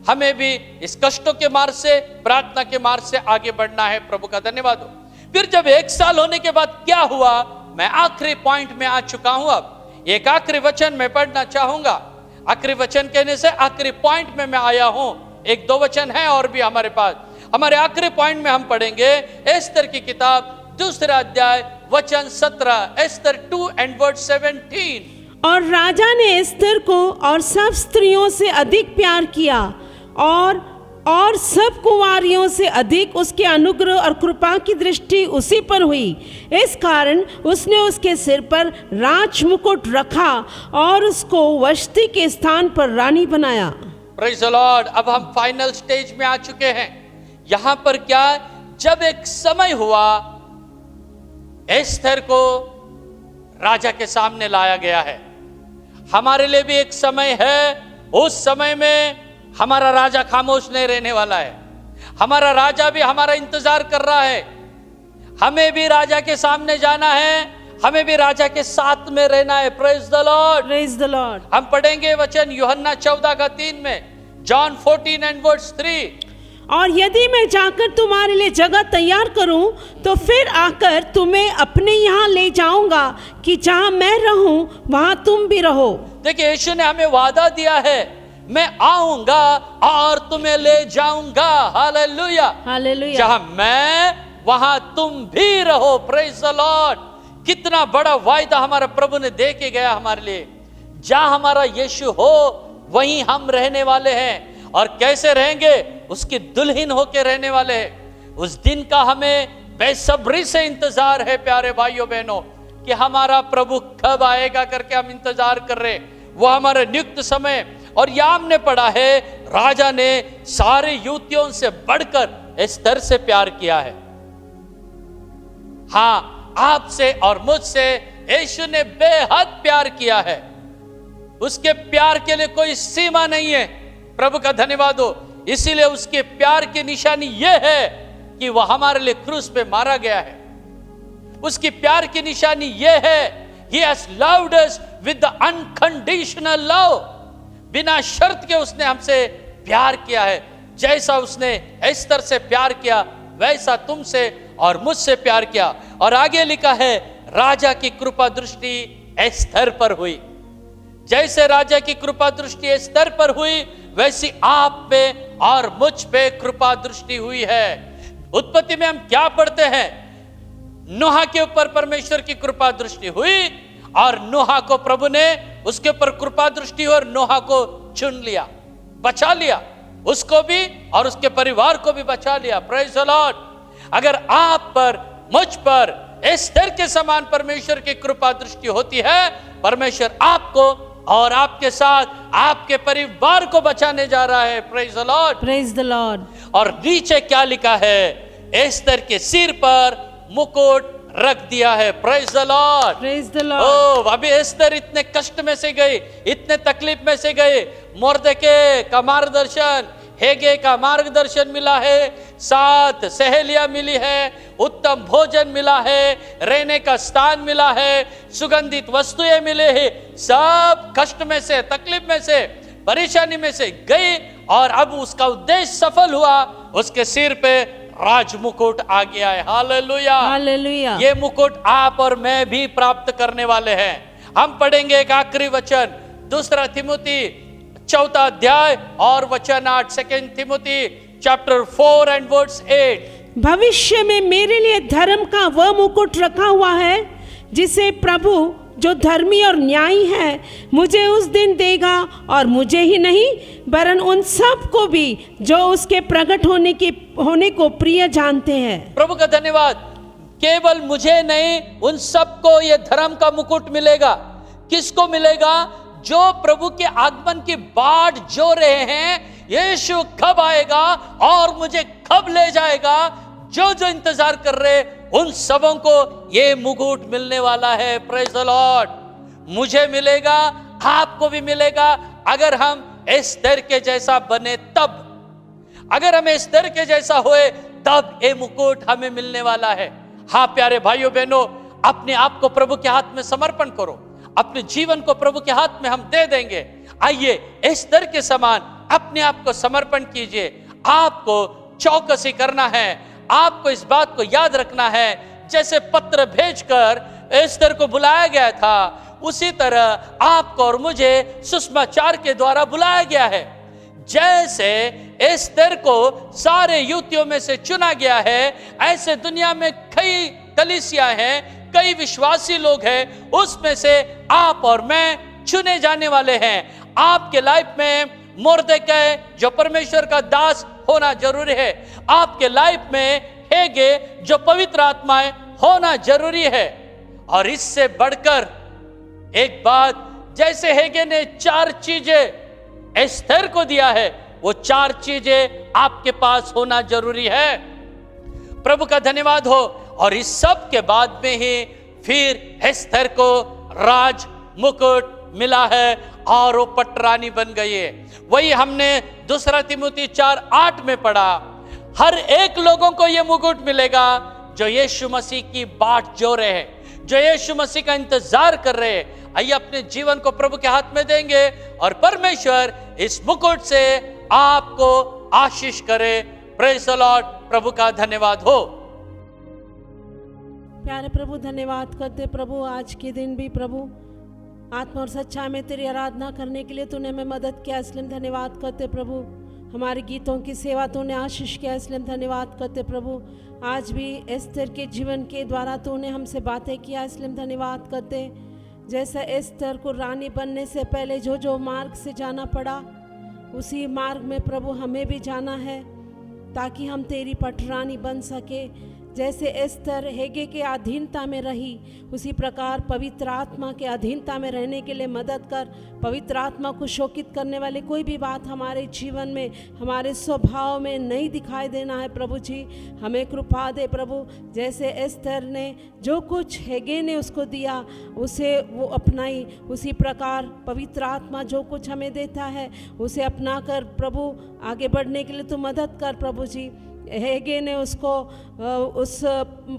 [SPEAKER 1] हमें भी इस कष्टों के मार्ग से, प्रार्थना के मार्ग से आगे बढ़ना है। प्रभु का धन्यवाद हो। फिर जब 1 साल होने के बाद क्या हुआ? मैं आखिरी पॉइंट में आ चुका हूं। अब एक आखिरी वचन मैं पढ़ना चाहूंगा। आखिरी वचन कहने से आखिरी पॉइंट में मैं आया हूं। 1-2 वचन है और भी हमारे पास। हमारे आखिरी पॉइंट में हम पढ़ेंगे एस्तर की किताब 2 अध्याय वचन 17, एस्तर 2 एंड वर्स 17।
[SPEAKER 3] और राजा ने एस्तर को और सब स्त्रियों से अधिक प्यार किया, और सब कुंवारियों से अधिक उसके अनुग्रह और कृपा की दृष्टि उसी पर हुई। इस कारण उसने उसके सिर पर राज मुकुट रखा और उसको वष्टी के स्थान पर रानी बनाया।
[SPEAKER 1] Praise the Lord. अब हम फाइनल स्टेज में आ चुके हैं। यहां पर क्या, जब एक समय हुआ, एस्तर को राजा के सामने लाया गया है। हमारे लिए भी एक समय है। उस समय में हमारा राजा खामोश नहीं रहने वाला है। हमारा राजा भी हमारा इंतजार कर रहा है। हमें भी राजा के सामने जाना है, हमें भी राजा के साथ में रहना है। Praise the lord,
[SPEAKER 3] praise the Lord.
[SPEAKER 1] हम पढ़ेंगे वचन यूहन्ना 14:3 में, जॉन 14 एंड वर्स 3।
[SPEAKER 3] और यदि मैं जाकर तुम्हारे लिए जगह तैयार करूं, तो फिर आकर तुम्हें अपने यहाँ ले जाऊंगा, कि जहां मैं रहूं वहां तुम भी रहो।
[SPEAKER 1] देखिए, यीशु ने हमें वादा दिया है, मैं आऊंगा और तुम्हें ले जाऊंगा। Hallelujah,
[SPEAKER 3] hallelujah.
[SPEAKER 1] जहां मैं वहां तुम भी रहो। Praise the Lord. कितना बड़ा वायदा हमारा प्रभु ने दे के गया हमारे लिए। जहां हमारा यीशु हो वहीं हम रहने वाले हैं। और कैसे रहेंगे, उसकी दुल्हन होके रहने वाले हैं। उस दिन का हमें बेसब्री से इंतजार है प्यारे भाइयों बहनों, कि हमारा प्रभु कब आएगा करके हम इंतजार कर रहे हैं। वो हमारे नियुक्त समय, और यहाँ हमने पढ़ा है राजा ने सारे युवतियों से बढ़कर एस्तर से प्यार किया है। हाँ, आपसे और मुझसे यीशु ने बेहद प्यार किया है। उसके प्यार के लिए कोई सीमा नहीं है। प्रभु का धन्यवाद हो। इसीलिए उसके प्यार की निशानी यह है कि वह हमारे लिए क्रूस पे मारा गया है। उसकी प्यार की निशानी यह है, He has loved us with the unconditional love। बिना शर्त के उसने हमसे प्यार किया है। जैसा उसने एस्तर से प्यार किया, वैसा तुमसे और मुझसे प्यार किया। और आगे लिखा है, राजा की कृपा दृष्टि एस्तर पर हुई। जैसे राजा की कृपा दृष्टि एस्तर पर हुई, वैसी आप पे और मुझ पे कृपा दृष्टि हुई है। उत्पत्ति में हम क्या पढ़ते हैं? नूह के ऊपर परमेश्वर की कृपा दृष्टि हुई, और नूह को प्रभु ने उसके ऊपर कृपा दृष्टि और नूह को चुन लिया, बचा लिया, उसको भी और उसके परिवार को भी बचा लिया। Praise the Lord. अगर आप पर, मुझ पर एस्तर के समान परमेश्वर की कृपा दृष्टि होती है, परमेश्वर आपको और आपके साथ आपके परिवार को बचाने जा रहा है। Praise the lord,
[SPEAKER 3] praise the Lord.
[SPEAKER 1] और नीचे क्या लिखा है? एस्तर के सिर पर मुकुट रख दिया है। Praise the lord,
[SPEAKER 3] praise the lord.
[SPEAKER 1] ओ, अभी एस्तर इतने कष्ट में से गई, इतने तकलीफ में से गए, मोर्देके का मार्गदर्शन, हेगे का मार्गदर्शन मिला है, साथ सहेलियां मिली है, उत्तम भोजन मिला है, रहने का स्थान मिला है, सुगंधित वस्तुएं मिले हैं। सब कष्ट में से, तकलीफ में से, परेशानी में से गई, और अब उसका उद्देश्य सफल हुआ। उसके सिर पे राज मुकुट आ गया है। Hallelujah,
[SPEAKER 3] hallelujah.
[SPEAKER 1] ये मुकुट आप और मैं भी प्राप्त करने वाले हैं। हम पढ़ेंगे एक आखिरी वचन, 2 तिमुथी 4 अध्याय और वचन 8। 2 तिमुथी चैप्टर 4 एंड वर्स 8।
[SPEAKER 3] भविष्य में मेरे लिए धर्म का वह मुकुट रखा हुआ है, जिसे प्रभु जो धर्मी और न्यायी है मुझे उस दिन देगा, और मुझे ही नहीं वरन उन सब को भी जो उसके प्रकट होने को प्रिय जानते हैं।
[SPEAKER 1] प्रभु का धन्यवाद। केवल मुझे नहीं, उन सबको ये धर्म का मुकुट मिलेगा। किसको मिलेगा? जो प्रभु के आगमन की बाट जो रहे हैं, यीशु कब आएगा और मुझे कब ले जाएगा, जो जो इंतजार कर रहे, उन सबों को ये मुकुट मिलने वाला है। Praise the Lord. मुझे मिलेगा, आपको भी मिलेगा, अगर हम एस्तर के जैसा बने तब। अगर हम एस्तर के जैसा होए तब ये मुकुट हमें मिलने वाला है। हाँ प्यारे भाइयों बहनों, अपने आप को प्रभु के हाथ में समर्पण करो। अपने जीवन को प्रभु के हाथ में हम दे देंगे। आइए एस्तर के समान अपने आप को समर्पण कीजिए। आपको चौकसी करना है, आपको इस बात को याद रखना है, जैसे पत्र भेजकर एस्तर को बुलाया गया था, उसी तरह आपको और मुझे सुसमाचार के द्वारा बुलाया गया है। जैसे एस्तर को सारे युवतियों में से चुना गया है, ऐसे दुनिया में कई कलीसियां हैं, कई विश्वासी लोग हैं, उसमें से आप और मैं चुने जाने वाले हैं। आपके लाइफ में मोर्देकै जो परमेश्वर का दास होना जरूरी है। आपके लाइफ में हेगे जो पवित्र आत्माएं होना जरूरी है। और इससे बढ़कर एक बात, जैसे हेगे ने 4 चीजें एस्तर को दिया है, वो 4 चीजें आपके पास होना जरूरी है। प्रभु का धन्यवाद हो। और इस सब के बाद में ही फिर एस्तर को राज मुकुट मिला है और वो पटरानी बन गई है। वही हमने 2 तिमुथी 4:8 में पढ़ा। हर एक लोगों को ये मुकुट मिलेगा जो यीशु मसीह की बाट जो रहे हैं, जो यीशु मसीह का इंतजार कर रहे हैं। आइए अपने जीवन को प्रभु के हाथ में देंगे और परमेश्वर इस मुकुट से आपको आशीष करे। Praise the lord. प्रभु का धन्यवाद हो।
[SPEAKER 3] प्यारे प्रभु, धन्यवाद करते प्रभु, आज के दिन भी प्रभु आत्मा और सच्चाई में तेरी आराधना करने के लिए तूने हमें मदद किया, इसलिए धन्यवाद करते प्रभु। हमारे गीतों की सेवा तूने आशीष किया, इसलिए धन्यवाद करते प्रभु। आज भी एस्तर के जीवन के द्वारा तूने हमसे बातें किया, इसलिए धन्यवाद करते। जैसा एस्तर को रानी बनने से पहले जो जो मार्ग से जाना पड़ा, उसी मार्ग में प्रभु हमें भी जाना है, ताकि हम तेरी पटरानी बन सके। जैसे एस्तर हेगे के अधीनता में रही, उसी प्रकार पवित्र आत्मा के अधीनता में रहने के लिए मदद कर। पवित्र आत्मा को शोकित करने वाली कोई भी बात हमारे जीवन में, हमारे स्वभाव में नहीं दिखाई देना है। प्रभु जी हमें कृपा दे प्रभु। जैसे एस्तर ने जो कुछ हेगे ने उसको दिया, उसे वो अपनाई, उसी प्रकार पवित्र आत्मा जो कुछ हमें देता है उसे अपना कर प्रभु आगे बढ़ने के लिए तू मदद कर प्रभु जी। हेगे ने उसको उस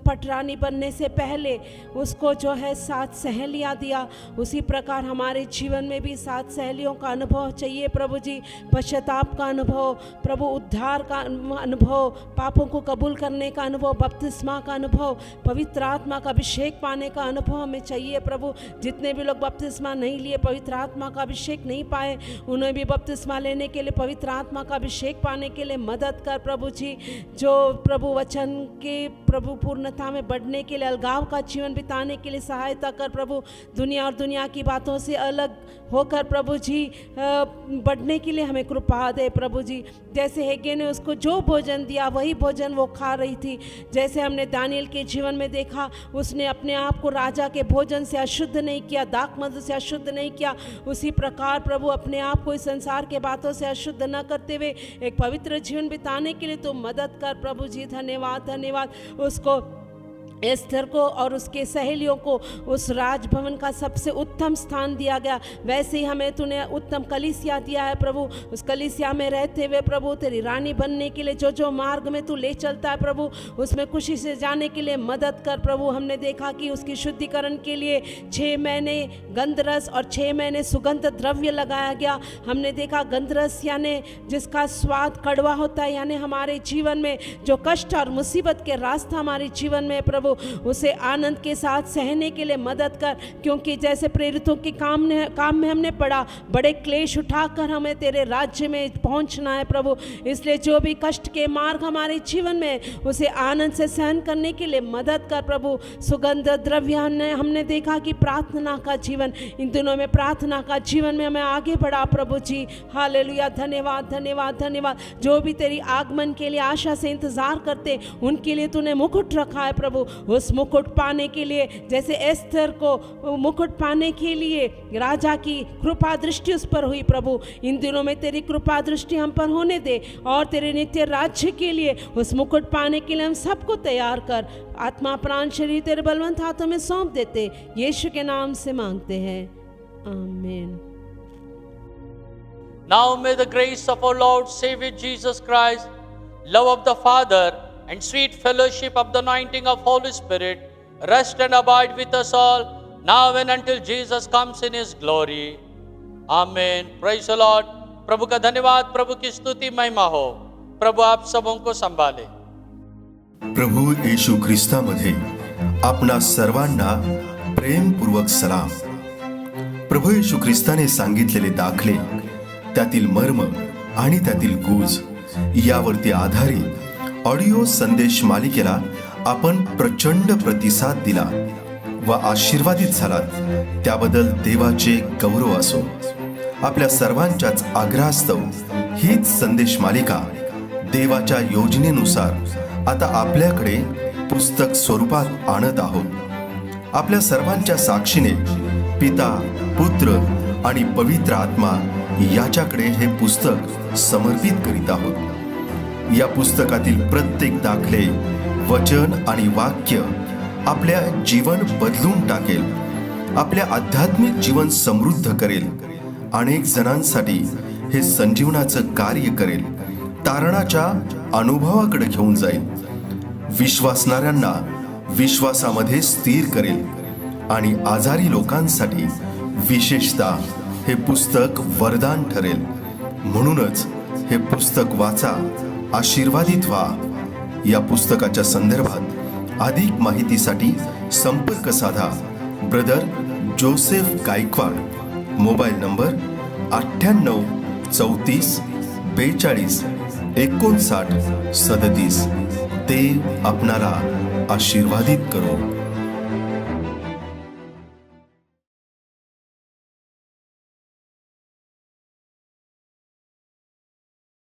[SPEAKER 3] पटरानी बनने से पहले उसको जो है 7 सहेलियाँ दिया, उसी प्रकार हमारे जीवन में भी 7 सहेलियों का अनुभव चाहिए प्रभु जी। पश्चाताप का अनुभव प्रभु, उद्धार का अनुभव, पापों को कबूल करने का अनुभव, बपतिस्मा का अनुभव, पवित्र आत्मा का अभिषेक पाने का अनुभव हमें चाहिए प्रभु। जितने भी लोग बपतिस्मा नहीं लिए, पवित्र आत्मा का अभिषेक नहीं पाए, उन्हें भी बपतिस्मा लेने के लिए, पवित्र आत्मा का अभिषेक पाने के लिए मदद कर प्रभु जी। जो प्रभु वचन के प्रभु पूर्णता में बढ़ने के लिए, अलगाव का जीवन बिताने के लिए सहायता कर प्रभु। दुनिया और दुनिया की बातों से अलग होकर प्रभु जी बढ़ने के लिए हमें कृपा दे प्रभु जी। जैसे हेगे ने उसको जो भोजन दिया वही भोजन वो खा रही थी। जैसे हमने दानियल के जीवन में देखा, उसने अपने आप को राजा के भोजन से अशुद्ध नहीं किया, दाखमधु से अशुद्ध नहीं किया। उसी प्रकार प्रभु अपने आप को इस संसार के बातों से अशुद्ध न करते हुए एक पवित्र जीवन बिताने के लिए तो मदद कर प्रभु जी। धन्यवाद धन्यवाद। उसको एस्तर को और उसके सहेलियों को उस राजभवन का सबसे उत्तम स्थान दिया गया। वैसे ही हमें तूने उत्तम कलीसिया दिया है प्रभु। उस कलीसिया में रहते हुए प्रभु तेरी रानी बनने के लिए जो जो मार्ग में तू ले चलता है प्रभु, उसमें खुशी से जाने के लिए मदद कर प्रभु। हमने देखा कि उसकी शुद्धिकरण के लिए 6 महीने गंधरस और 6 महीने सुगंध द्रव्य लगाया गया। हमने देखा गंधरस यानी जिसका स्वाद कड़वा होता है, यानी हमारे जीवन में जो कष्ट और मुसीबत के रास्ता हमारे जीवन में प्रभु, उसे आनंद के साथ सहने के लिए मदद कर। क्योंकि जैसे प्रेरितों के काम में हमने पढ़ा, बड़े क्लेश उठाकर हमें तेरे राज्य में पहुंचना है प्रभु। इसलिए जो भी कष्ट के मार्ग हमारे जीवन में, उसे आनंद से सहन करने के लिए मदद कर प्रभु। सुगंध द्रव्य हमने देखा कि प्रार्थना का जीवन, इन दिनों में प्रार्थना का जीवन में हमें आगे बढ़ा प्रभु जी। हालेलुया। धन्यवाद धन्यवाद धन्यवाद। जो भी तेरी आगमन के लिए आशा से इंतजार करते, उनके लिए तूने मुकुट रखा है प्रभु। उस मुकुट पाने के लिए, जैसे एस्तर को मुकुट पाने के लिए राजा की कृपा दृष्टि उस पर हुई प्रभु, इन दिनों में तेरी कृपा दृष्टि हम पर होने दे और तेरे नित्य राज्य के लिए, उस मुकुट पाने के लिए हम सबको तैयार कर। आत्मा प्राण शरीर तेरे बलवंत हाथों में सौंप देते, यीशु के नाम से मांगते हैं, आमीन।
[SPEAKER 1] Now may the grace of our Lord Savior Jesus Christ, love of the Father, and sweet fellowship of the anointing of Holy Spirit rest and abide with us all, now and until Jesus comes in His glory. Amen. Praise the Lord. प्रभु का धन्यवाद, प्रभु की स्तुति महिमा हो। प्रभु आप सबों को संभाले।
[SPEAKER 4] प्रभू येशू ख्रिस्तामध्ये आपणा सर्वांना प्रेमपूर्वक सलाम। प्रभू येशू ख्रिस्ताने सांगितलेले दाखले, त्यातील मर्म आणि त्यातील गूज यावरती आधारित ऑडिओ संदेश मालिकेला आपण प्रचंड प्रतिसाद दिला व आशीर्वादित झालात, त्याबद्दल देवाचे गौरव असो। आपल्या सर्वांच्याच आग्रहास्तव हीच संदेश मालिका देवाच्या योजनेनुसार आता आपल्याकडे पुस्तक स्वरूपात आणत आहोत। आपल्या सर्वांच्या साक्षीने पिता, पुत्र आणि पवित्र आत्मा याच्याकडे हे पुस्तक समर्पित करीत आहोत। या पुस्तकातील प्रत्येक दाखले, वचन आणि वाक्य आपल्या जीवन बदलून टाकेल, आपल्या आध्यात्मिक जीवन समृद्ध करेल, अनेक जणांसाठी हे संजीवनाचं कार्य करेल, तारणाच्या अनुभवाकडे घेऊन जाईल, विश्वासणाऱ्यांना विश्वासामध्ये स्थिर करेल आणि आजारी लोकांसाठी विशेषतः हे पुस्तक वरदान ठरेल। म्हणूनच हे पुस्तक वाचा, आशीर्वादित व्हा। या पुस्तकाच्या संदर्भात अधिक माहितीसाठी संपर्क साधा brother Joseph Gaikwad, mobile number 98 34 42 59 37। देव आपणाला आशीर्वादित करो।